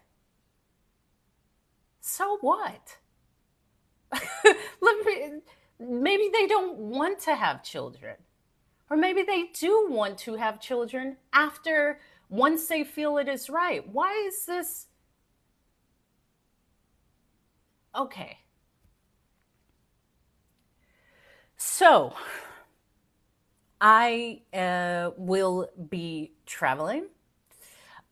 So what? Maybe they don't want to have children. Or maybe they do want to have children after, once they feel it is right. Why is this? Okay. So I will be traveling.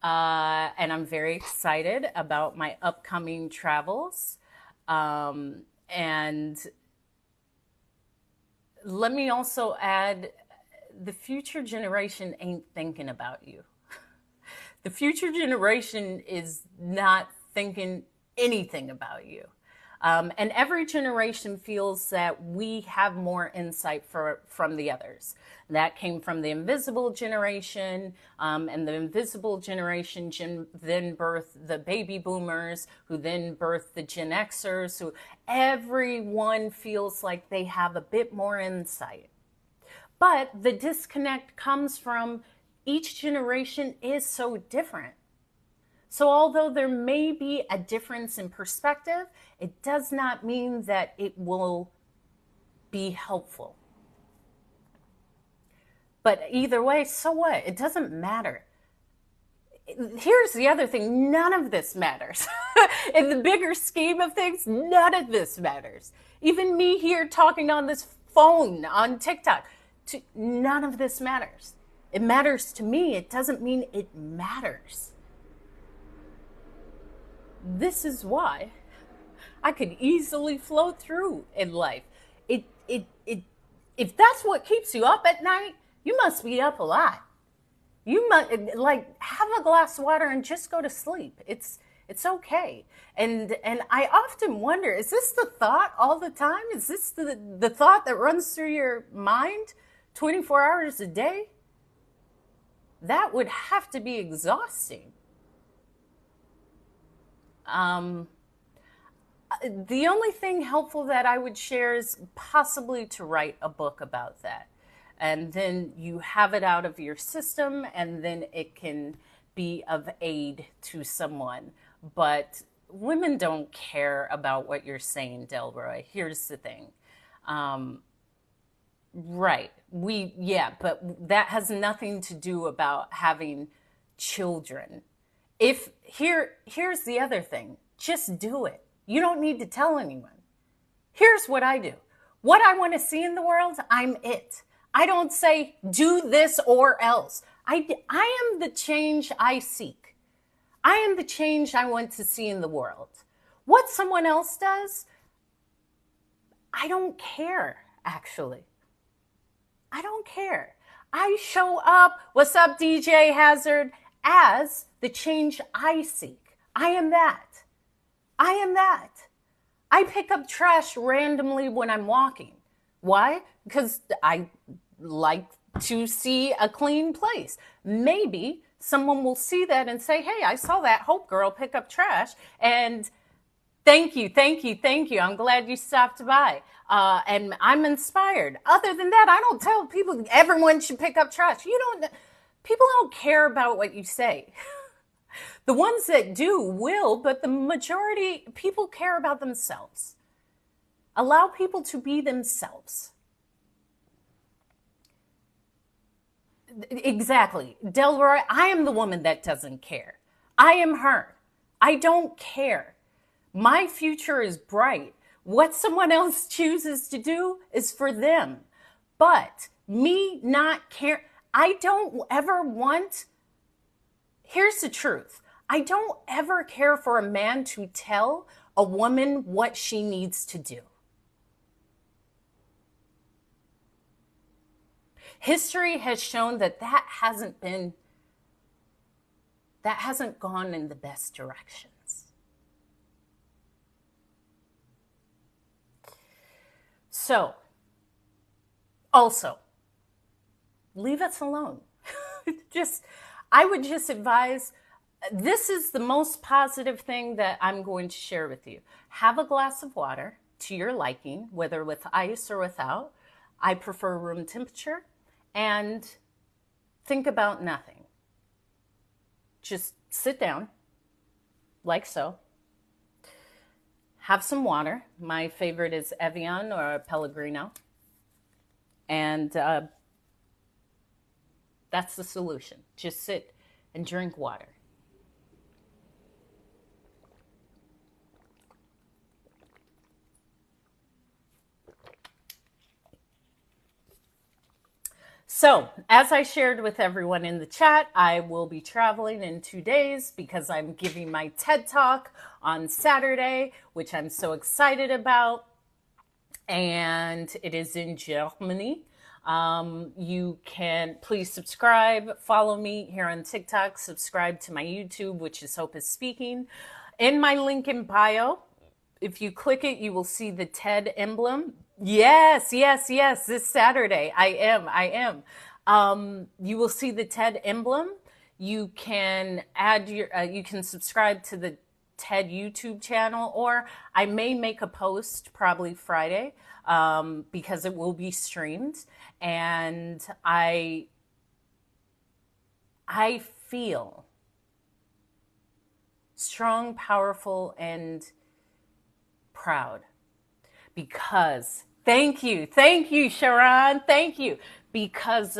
And I'm very excited about my upcoming travels. And let me also add, the future generation ain't thinking about you. The future generation is not thinking anything about you. And every generation feels that we have more insight from the others. That came from the invisible generation, and the invisible generation then birthed the baby boomers, who then birthed the Gen Xers, who everyone feels like they have a bit more insight. But the disconnect comes from each generation is so different. So although there may be a difference in perspective, it does not mean that it will be helpful. But either way, so what? It doesn't matter. Here's the other thing. None of this matters. In the bigger scheme of things, none of this matters. Even me here talking on this phone on TikTok, none of this matters. It matters to me. It doesn't mean it matters. This is why I could easily float through in life. If that's what keeps you up at night, you must be up a lot. You must, like, have a glass of water and just go to sleep. It's okay. And I often wonder, is this the thought all the time? Is this the thought that runs through your mind 24 hours a day? That would have to be exhausting. The only thing helpful that I would share is possibly to write a book about that. And then you have it out of your system, and then it can be of aid to someone. But women don't care about what you're saying, Delroy. Here's the thing. Right. But that has nothing to do about having children. Here's the other thing. Just do it. You don't need to tell anyone. Here's what I do. What I want to see in the world, I'm it. I don't say do this or else. I am the change I seek. I am the change I want to see in the world. What someone else does, I don't care, actually. I don't care. I show up, what's up, DJ Hazard, as the change I seek. I am that. I am that. I pick up trash randomly when I'm walking. Why? Because I like to see a clean place. Maybe someone will see that and say, hey, I saw that Hope girl pick up trash, and thank you. I'm glad you stopped by. And I'm inspired. Other than that, I don't tell people everyone should pick up trash. People don't care about what you say. The ones that do will, but the majority, people care about themselves. Allow people to be themselves. Exactly. Delroy, I am the woman that doesn't care. I am her. I don't care. My future is bright. What someone else chooses to do is for them. But me not care, I don't ever want, here's the truth. I don't ever care for a man to tell a woman what she needs to do. History has shown that hasn't gone in the best directions. So, also, leave us alone. I would just advise, this is the most positive thing that I'm going to share with you. Have a glass of water to your liking, whether with ice or without. I prefer room temperature, and think about nothing. Just sit down, like so. Have some water. My favorite is Evian or Pellegrino. And that's the solution. Just sit and drink water. So, as I shared with everyone in the chat, I will be traveling in 2 days because I'm giving my TED Talk on Saturday, which I'm so excited about. And it is in Germany. You can please subscribe, follow me here on TikTok, subscribe to my YouTube, which is Hope is Speaking. In my link in bio, if you click it, you will see the TED emblem. Yes, this Saturday. I am. You will see the TED emblem. You can add you can subscribe to the TED YouTube channel, or I may make a post probably Friday because it will be streamed. And I feel strong, powerful, and proud because thank you, Sharon, thank you. Because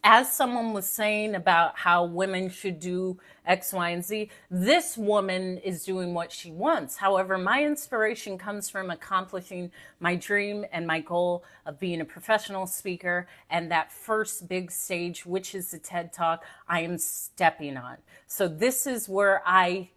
as someone was saying about how women should do X, Y, and Z, this woman is doing what she wants. However, my inspiration comes from accomplishing my dream and my goal of being a professional speaker, and that first big stage, which is the TED Talk, I am stepping on. So this is where I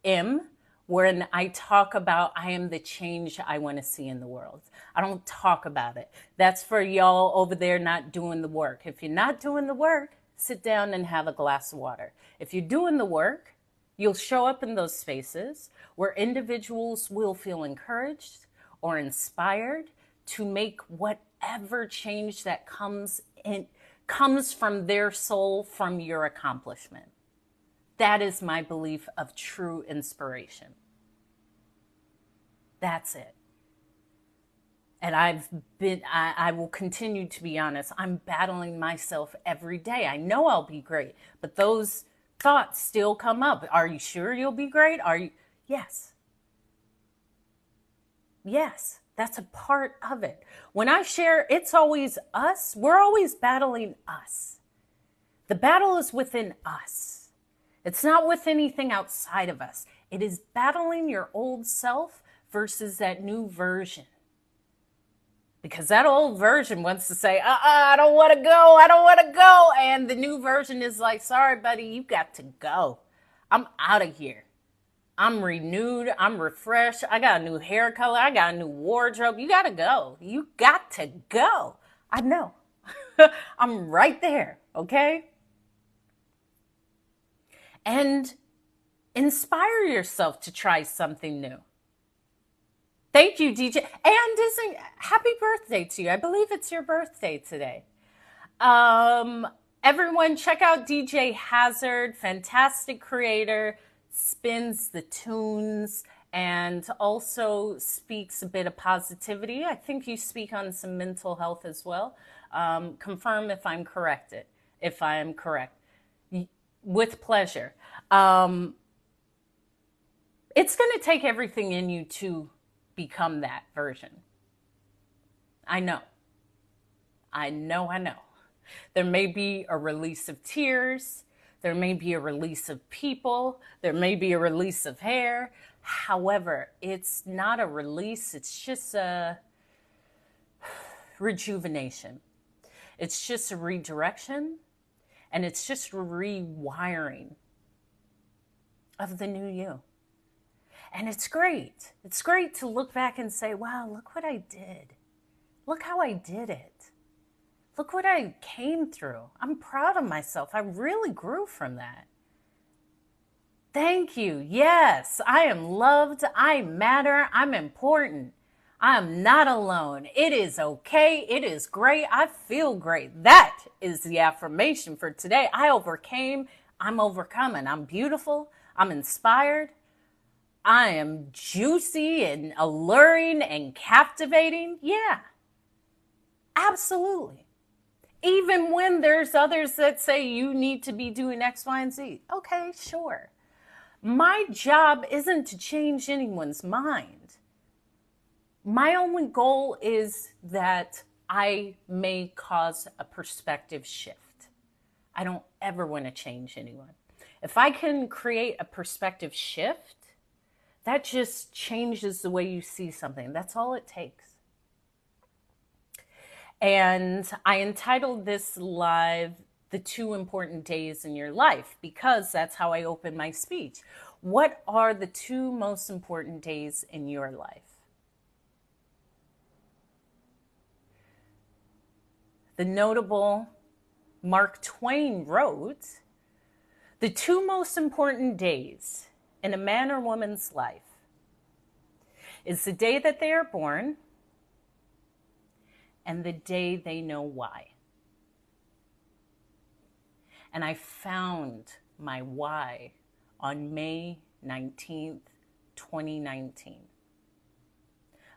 am, when I talk about I am the change I want to see in the world. I don't talk about it. That's for y'all over there not doing the work. If you're not doing the work, sit down and have a glass of water. If you're doing the work, you'll show up in those spaces where individuals will feel encouraged or inspired to make whatever change that comes from their soul, from your accomplishment. That is my belief of true inspiration. That's it. And I will continue to be honest. I'm battling myself every day. I know I'll be great, but those thoughts still come up. Are you sure you'll be great? Yes. Yes, that's a part of it. When I share, it's always us. We're always battling us. The battle is within us. It's not with anything outside of us. It is battling your old self versus that new version. Because that old version wants to say, I don't want to go. And the new version is like, sorry, buddy, you got to go. I'm out of here. I'm renewed. I'm refreshed. I got a new hair color. I got a new wardrobe. You got to go. You got to go. I know. I'm right there. Okay? And inspire yourself to try something new. Thank you, DJ. And happy birthday to you. I believe it's your birthday today. Everyone, check out DJ Hazard, fantastic creator, spins the tunes, and also speaks a bit of positivity. I think you speak on some mental health as well. Confirm if I'm correct. With pleasure. It's going to take everything in you to become that version. I know. There may be a release of tears. There may be a release of people. There may be a release of hair. However, it's not a release. It's just a rejuvenation. It's just a redirection. And it's just rewiring of the new you. And it's great. It's great to look back and say, wow, look what I did. Look how I did it. Look what I came through. I'm proud of myself. I really grew from that. Thank you. Yes, I am loved. I matter. I'm important. I'm not alone. It is okay. It is great. I feel great. That is the affirmation for today. I overcame. I'm overcoming. I'm beautiful. I'm inspired. I am juicy and alluring and captivating. Yeah, absolutely. Even when there's others that say you need to be doing X, Y, and Z. Okay, sure. My job isn't to change anyone's mind. My only goal is that I may cause a perspective shift. I don't ever want to change anyone. If I can create a perspective shift, that just changes the way you see something. That's all it takes. And I entitled this live, The 2 Important Days in Your Life, because that's how I open my speech. What are the 2 most important days in your life? The notable Mark Twain wrote, the 2 most important days in a man or woman's life is the day that they are born and the day they know why. And I found my why on May 19th, 2019.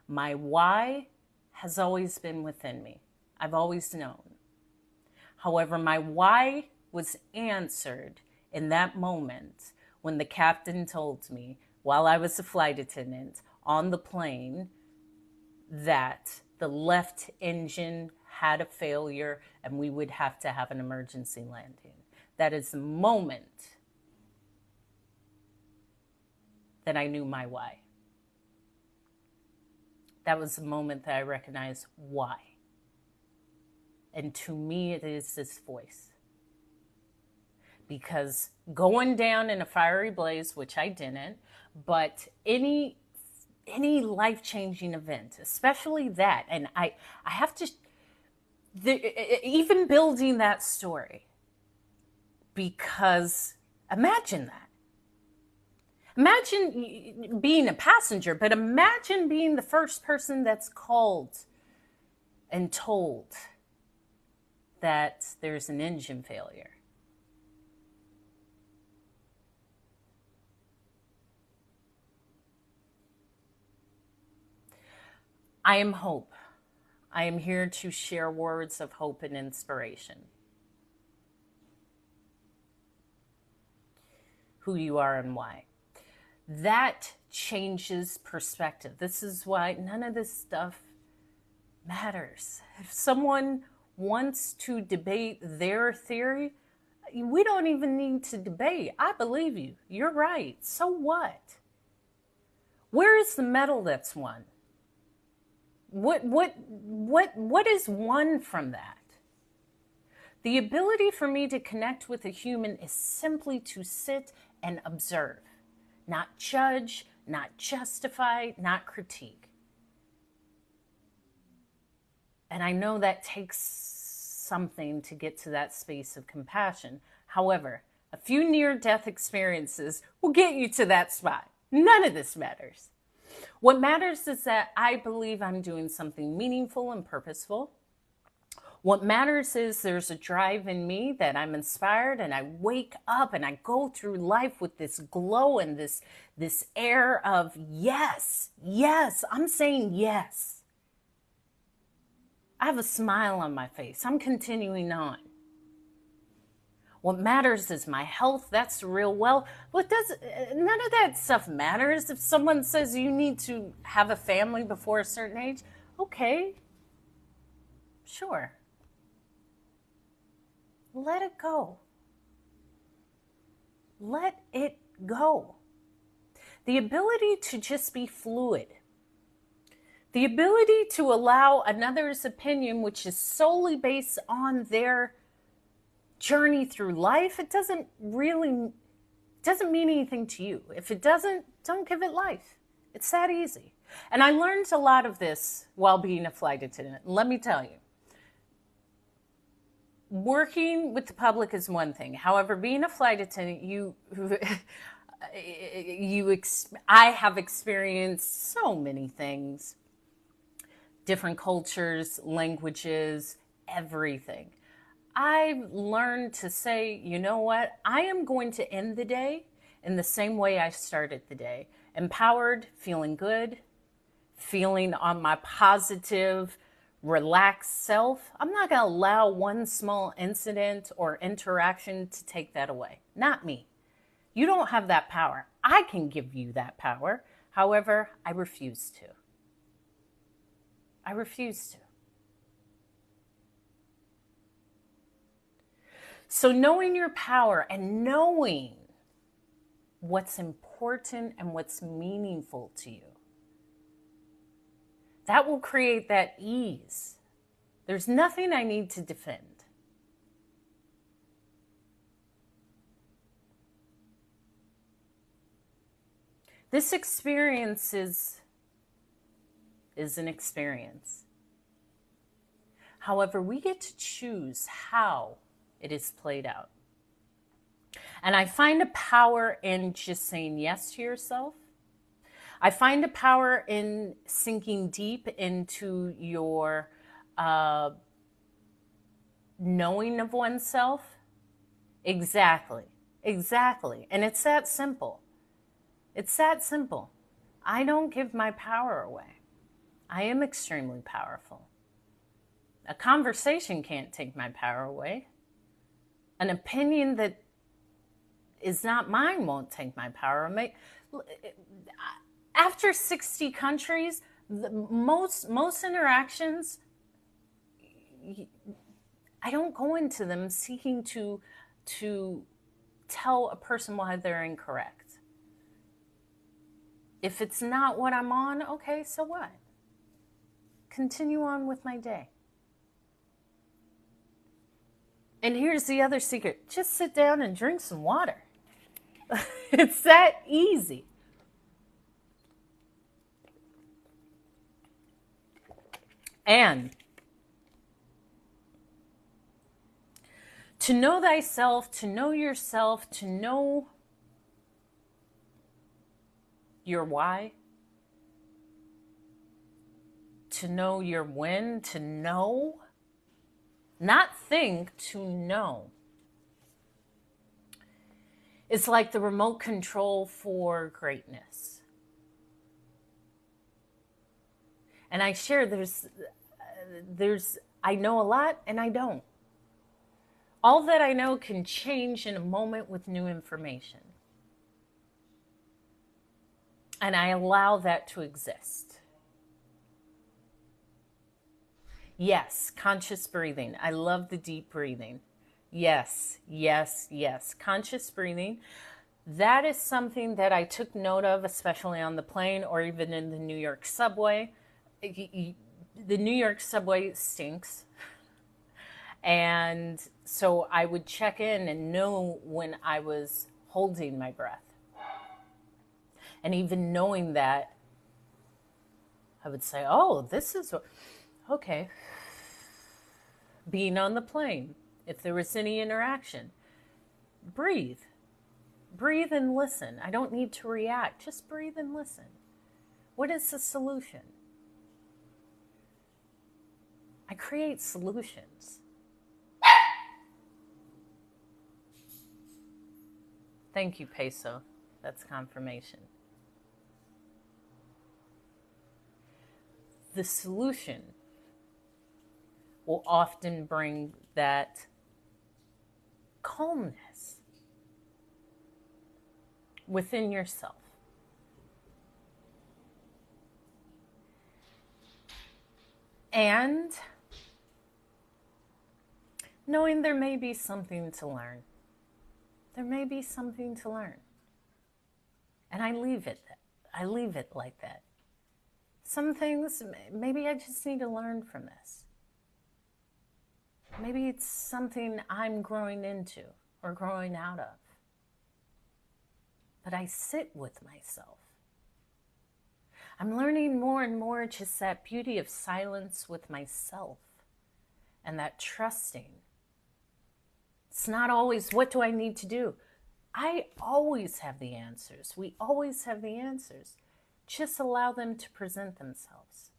My why has always been within me. I've always known. However, my why was answered in that moment when the captain told me, while I was a flight attendant on the plane, that the left engine had a failure and we would have to have an emergency landing. That is the moment that I knew my why. That was the moment that I recognized why. And to me, it is this voice. Because going down in a fiery blaze, which I didn't, but any life-changing event, especially that, and I have to, even building that story, because imagine that. Imagine being a passenger, but imagine being the first person that's called and told that there's an engine failure. I am hope. I am here to share words of hope and inspiration. Who you are and why. That changes perspective. This is why none of this stuff matters. If someone wants to debate their theory, we don't even need to debate. I believe you. You're right. So what? Where is the medal that's won? What is won from that? The ability for me to connect with a human is simply to sit and observe, not judge, not justify, not critique. And I know that takes something to get to that space of compassion. However, a few near-death experiences will get you to that spot. None of this matters. What matters is that I believe I'm doing something meaningful and purposeful. What matters is there's a drive in me that I'm inspired, and I wake up and I go through life with this glow and this air of yes, I'm saying yes. I have a smile on my face. I'm continuing on. What matters is my health. That's real well. None of that stuff matters. If someone says you need to have a family before a certain age, okay, sure. Let it go. Let it go. The ability to just be fluid. The ability to allow another's opinion, which is solely based on their journey through life, it doesn't mean anything to you. If it doesn't, don't give it life. It's that easy. And I learned a lot of this while being a flight attendant. Let me tell you. Working with the public is one thing. However, being a flight attendant, I have experienced so many things. different cultures, languages, everything. I've learned to say, you know what? I am going to end the day in the same way I started the day. Empowered, feeling good, feeling on my positive, relaxed self. I'm not going to allow one small incident or interaction to take that away. Not me. You don't have that power. I can give you that power. However, I refuse to. I refuse to. So knowing your power and knowing what's important and what's meaningful to you, that will create that ease. There's nothing I need to defend. This experience is an experience. However, we get to choose how it is played out. And I find a power in just saying yes to yourself. I find a power in sinking deep into your knowing of oneself. Exactly. And it's that simple. It's that simple. I don't give my power away. I am extremely powerful. A conversation can't take my power away. An opinion that is not mine won't take my power away. After 60 countries, most interactions, I don't go into them seeking to tell a person why they're incorrect. If it's not what I'm on, okay, so what? Continue on with my day. And here's the other secret. Just sit down and drink some water. It's that easy. And to know thyself, to know yourself, to know your why, to know your when, to know, not think, to know. It's like the remote control for greatness. And I share I know a lot and I don't. All that I know can change in a moment with new information. And I allow that to exist. Yes, conscious breathing. I love the deep breathing. Yes. Conscious breathing. That is something that I took note of, especially on the plane or even in the New York subway. The New York subway stinks. And so I would check in and know when I was holding my breath. And even knowing that, I would say, oh, this is, okay. Being on the plane, if there was any interaction, breathe. Breathe and listen. I don't need to react. Just breathe and listen. What is the solution? I create solutions. Thank you, Peso. That's confirmation. The solution will often bring that calmness within yourself. And knowing there may be something to learn. There may be something to learn. And I leave it like that. Some things, maybe I just need to learn from this. Maybe it's something I'm growing into or growing out of. But I sit with myself. I'm learning more and more just that beauty of silence with myself and that trusting. It's not always, what do I need to do? I always have the answers. We always have the answers. Just allow them to present themselves.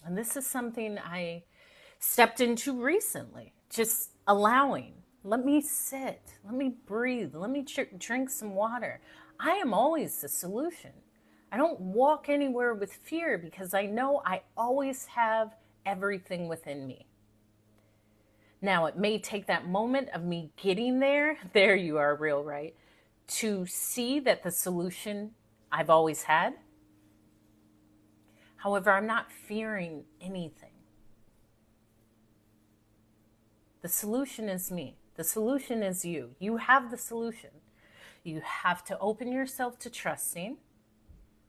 And this is something I stepped into recently, just allowing. Let me sit, let me breathe, let me drink some water. I am always the solution. I don't walk anywhere with fear because I know I always have everything within me. Now, it may take that moment of me getting there, there you are, real right, to see that the solution I've always had. However, I'm not fearing anything. The solution is me. The solution is you. You have the solution. You have to open yourself to trusting,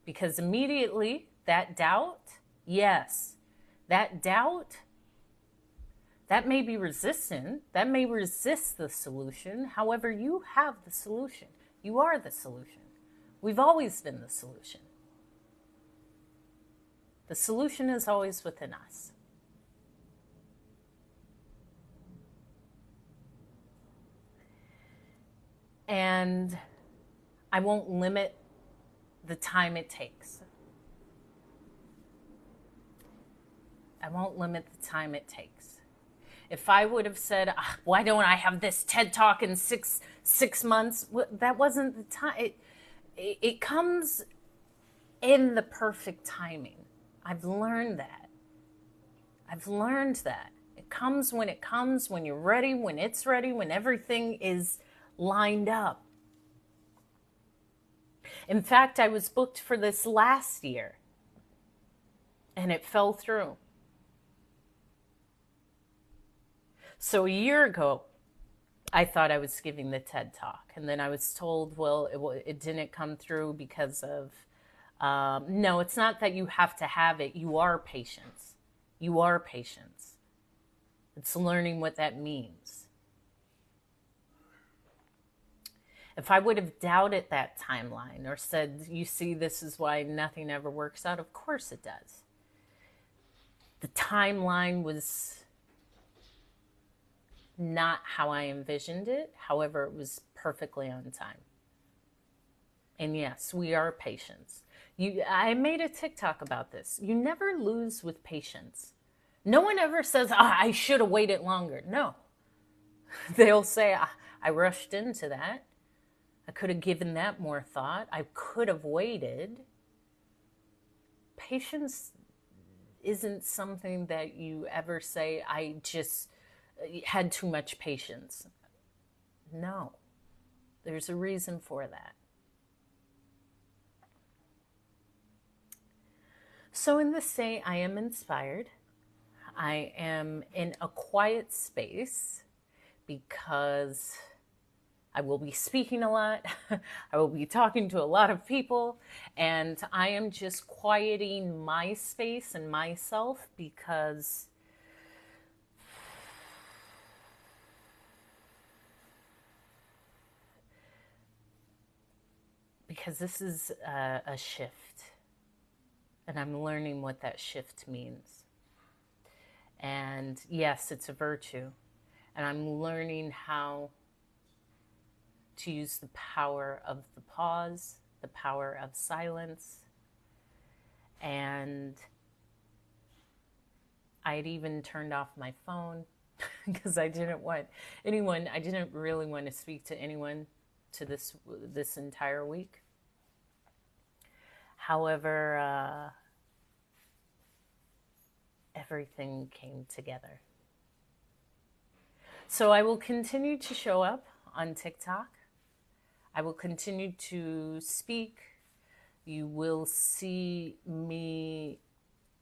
because immediately that doubt, yes, that doubt, that may be resistant. That may resist the solution. However, you have the solution. You are the solution. We've always been the solution. The solution is always within us. And I won't limit the time it takes. I won't lit the time it takes. If I would have said, why don't I have this TED Talk in six months? That wasn't the time. It comes in the perfect timing. I've learned that. It comes, when you're ready, when it's ready, when everything is lined up. In fact, I was booked for this last year, and it fell through. So a year ago, I thought I was giving the TED Talk, and then I was told, well, it didn't come through because of, no, it's not that you have to have it. You are patience. You are patience. It's learning what that means. If I would have doubted that timeline or said, you see, this is why nothing ever works out, of course it does. The timeline was not how I envisioned it. However, it was perfectly on time. And yes, we are patients. I made a TikTok about this. You never lose with patience. No one ever says, I should have waited longer. No. They'll say, I rushed into that. I could have given that more thought. I could have waited. Patience isn't something that you ever say, I just had too much patience. No. There's a reason for that. So in this say, I am inspired. I am in a quiet space because I will be speaking a lot. I will be talking to a lot of people, and I am just quieting my space and myself because this is a shift, and I'm learning what that shift means. And yes, it's a virtue, and I'm learning how to use the power of the pause, the power of silence. And I had even turned off my phone because I didn't want anyone, I didn't really want to speak to anyone to this entire week. However, everything came together. So I will continue to show up on TikTok. I will continue to speak. You will see me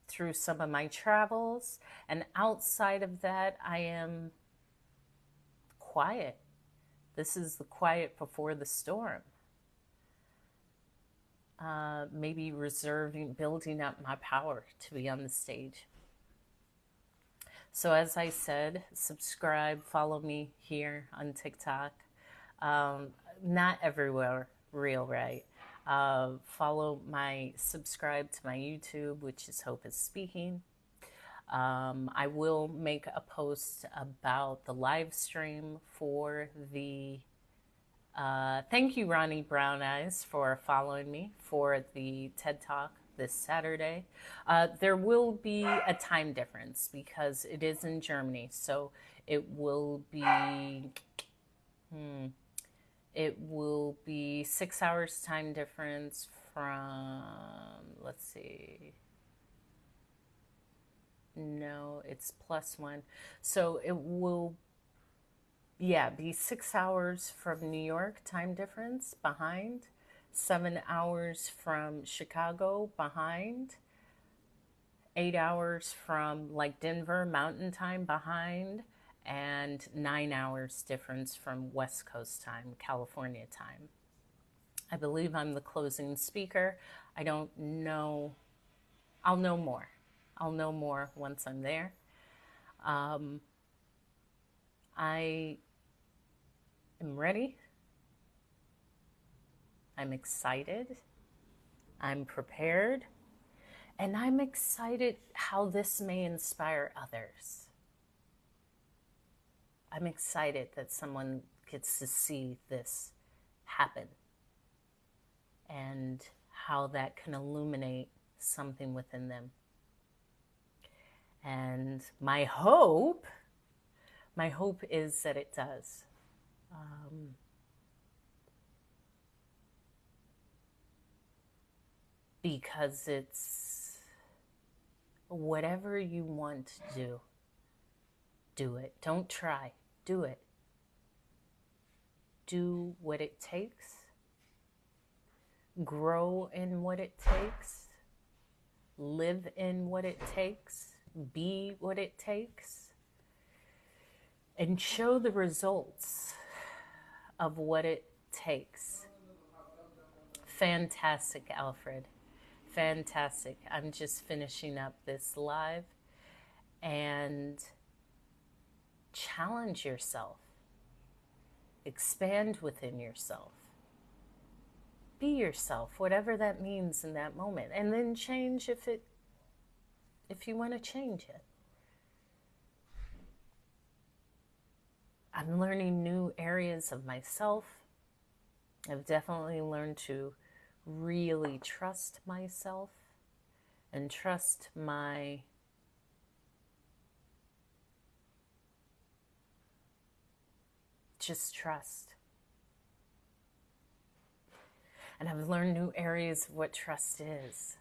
through some of my travels. And outside of that, I am quiet. This is the quiet before the storm. Maybe building up my power to be on the stage. So as I said, subscribe, follow me here on TikTok. Not everywhere, real right. Subscribe to my YouTube, which is Hope is Speaking. I will make a post about the live stream for the, thank you, Ronnie Brown Eyes, for following me for the TED Talk this Saturday. There will be a time difference because it is in Germany. So it will be, it will be 6 hours time difference from, let's see. No, it's +1. So it will, be 6 hours from New York time difference behind, 7 hours from Chicago behind, 8 hours from like Denver Mountain Time behind, and 9 hours difference from West Coast time, California time. I believe I'm the closing speaker. I don't know. I'll know more. I'll know more once I'm there. I am ready. I'm excited. I'm prepared. And I'm excited how this may inspire others. I'm excited that someone gets to see this happen and how that can illuminate something within them. And my hope is that it does. Because it's whatever you want to do it. Don't try, do it. Do what it takes. Grow in what it takes. Live in what it takes. Be what it takes. And show the results of what it takes. Fantastic, Alfred. Fantastic. I'm just finishing up this live, and challenge yourself. Expand within yourself. Be yourself, whatever that means in that moment, and then change if you want to change it. I'm learning new areas of myself. I've definitely learned to really trust myself and trust my just trust. And I've learned new areas of what trust is.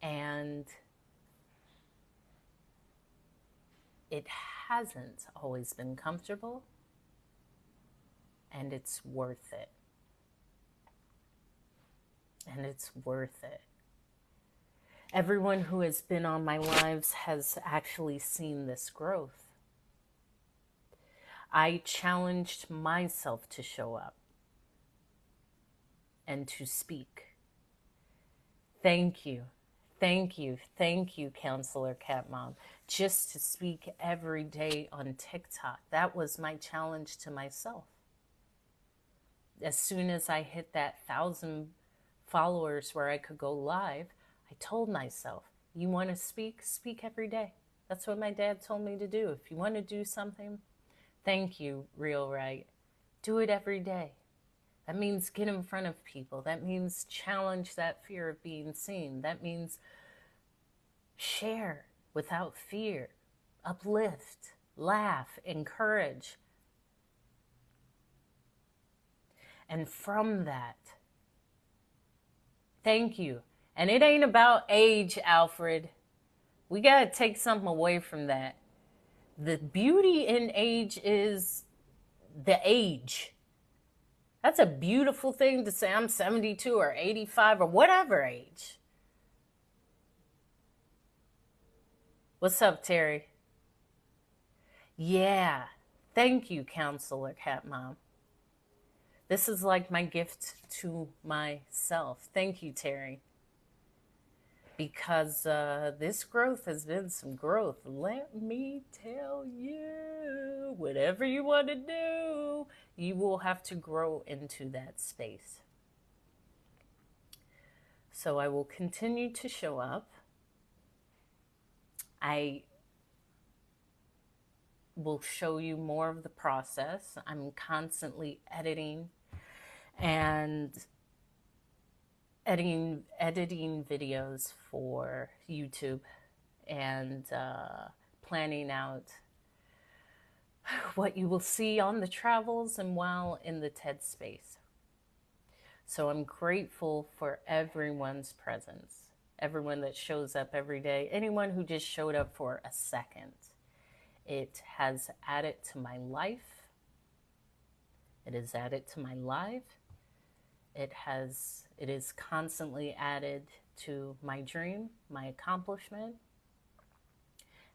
And it hasn't always been comfortable, and it's worth it. And it's worth it. Everyone who has been on my lives has actually seen this growth. I challenged myself to show up and to speak. Thank you. Thank you. Thank you, Counselor Cat Mom. Just to speak every day on TikTok. That was my challenge to myself. As soon as I hit that 1,000 followers where I could go live, I told myself, you want to speak? Speak every day. That's what my dad told me to do. If you want to do something, thank you, Real Right. Do it every day. That means get in front of people. That means challenge that fear of being seen. That means share without fear, uplift, laugh, encourage. And from that, thank you. And it ain't about age, Alfred. We got to take something away from that. The beauty in age is the age. That's a beautiful thing to say. I'm 72 or 85 or whatever age. What's up, Terry? Yeah. Thank you, Counselor Cat Mom. This is like my gift to myself. Thank you, Terry. Because this growth has been some growth. Let me tell you, whatever you want to do, you will have to grow into that space. So I will continue to show up. I will show you more of the process. I'm constantly editing and editing videos for YouTube and planning out what you will see on the travels and while in the TED space. So I'm grateful for everyone's presence, everyone that shows up every day, anyone who just showed up for a second. It has added to my life. It is added to my life. It is constantly added to my dream, my accomplishment,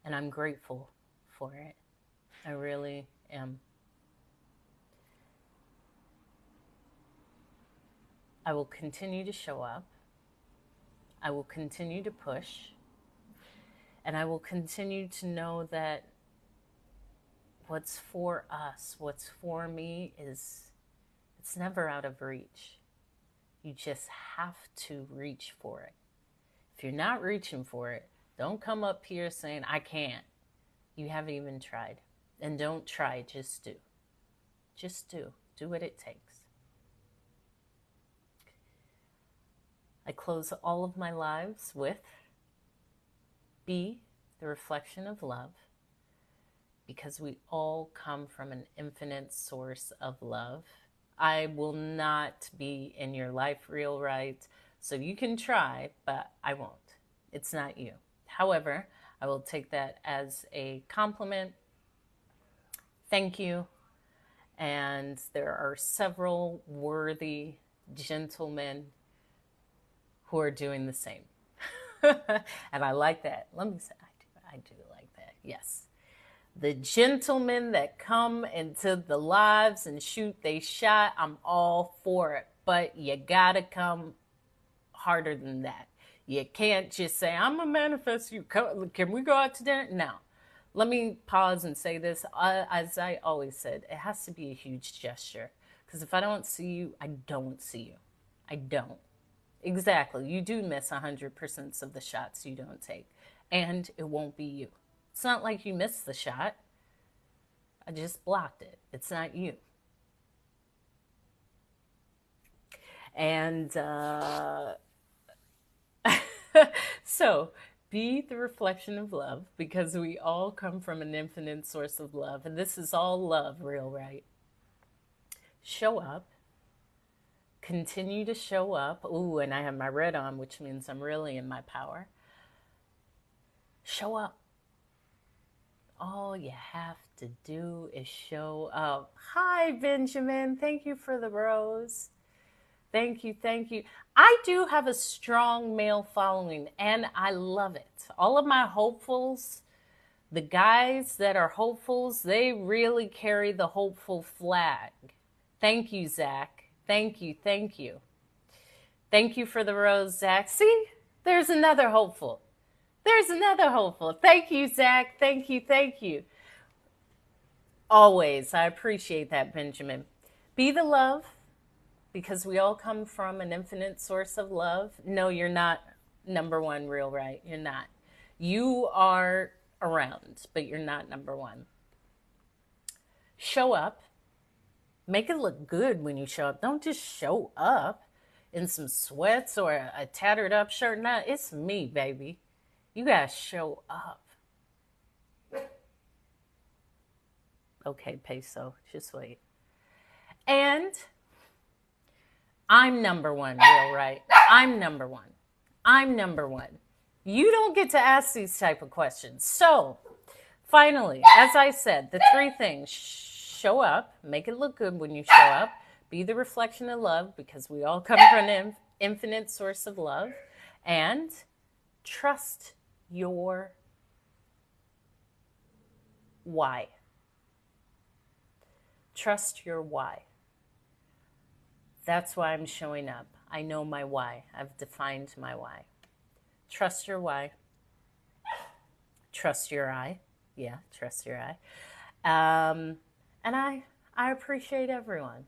and I'm grateful for it. I really am. I will continue to show up. I will continue to push. And I will continue to know that what's for us, what's for me it's never out of reach. You just have to reach for it. If you're not reaching for it, don't come up here saying, I can't. You haven't even tried. And don't try, just do. Just do. Do what it takes. I close all of my lives with, be the reflection of love, because we all come from an infinite source of love. I will not be in your life real right, so you can try, but I won't. It's not you. However, I will take that as a compliment. Thank you. And there are several worthy gentlemen who are doing the same. And I like that. Let me say, I do like that. Yes. The gentlemen that come into the lives and shoot they shot, I'm all for it. But you gotta come harder than that. You can't just say, I'm gonna manifest you. Can we go out to dinner? No. Let me pause and say this. As I always said, it has to be a huge gesture. Because if I don't see you, I don't see you. I don't. Exactly. You do miss 100% of the shots you don't take. And it won't be you. It's not like you missed the shot. I just blocked it. It's not you. And so be the reflection of love, because we all come from an infinite source of love. And this is all love, real right? Show up. Continue to show up. Ooh, and I have my red on, which means I'm really in my power. Show up. All you have to do is show up. Hi, Benjamin. Thank you for the rose. Thank you. Thank you. I do have a strong male following, and I love it. All of my hopefuls, the guys that are hopefuls, they really carry the hopeful flag. Thank you, Zach. Thank you. Thank you. Thank you for the rose, Zach. See, there's another hopeful. There's another hopeful. Thank you, Zach. Thank you. Thank you. Always. I appreciate that, Benjamin. Be the love, because we all come from an infinite source of love. No, you're not number one, real right. You're not. You are around, but you're not number one. Show up. Make it look good when you show up. Don't just show up in some sweats or a tattered up shirt. No, it's me, baby. You gotta show up. Okay, peso, just wait. And I'm number one, real right? I'm number one. I'm number one. You don't get to ask these type of questions. So, finally, as I said, the three things: show up, make it look good when you show up, be the reflection of love, because we all come from an infinite source of love, and trust your why. Trust your why. That's why I'm showing up. I know my why. I've defined my why. Trust your why. Trust your I. Yeah, trust your I. And I appreciate everyone.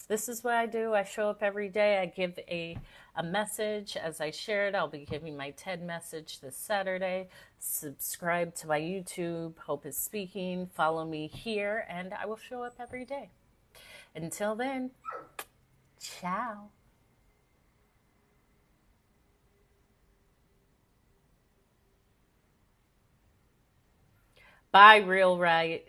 This is what I do. I show up every day. I give a message. As I shared, I'll be giving my TED message this Saturday. Subscribe to my YouTube, Hope is Speaking. Follow me here, and I will show up every day. Until then, ciao. Bye, Real Right.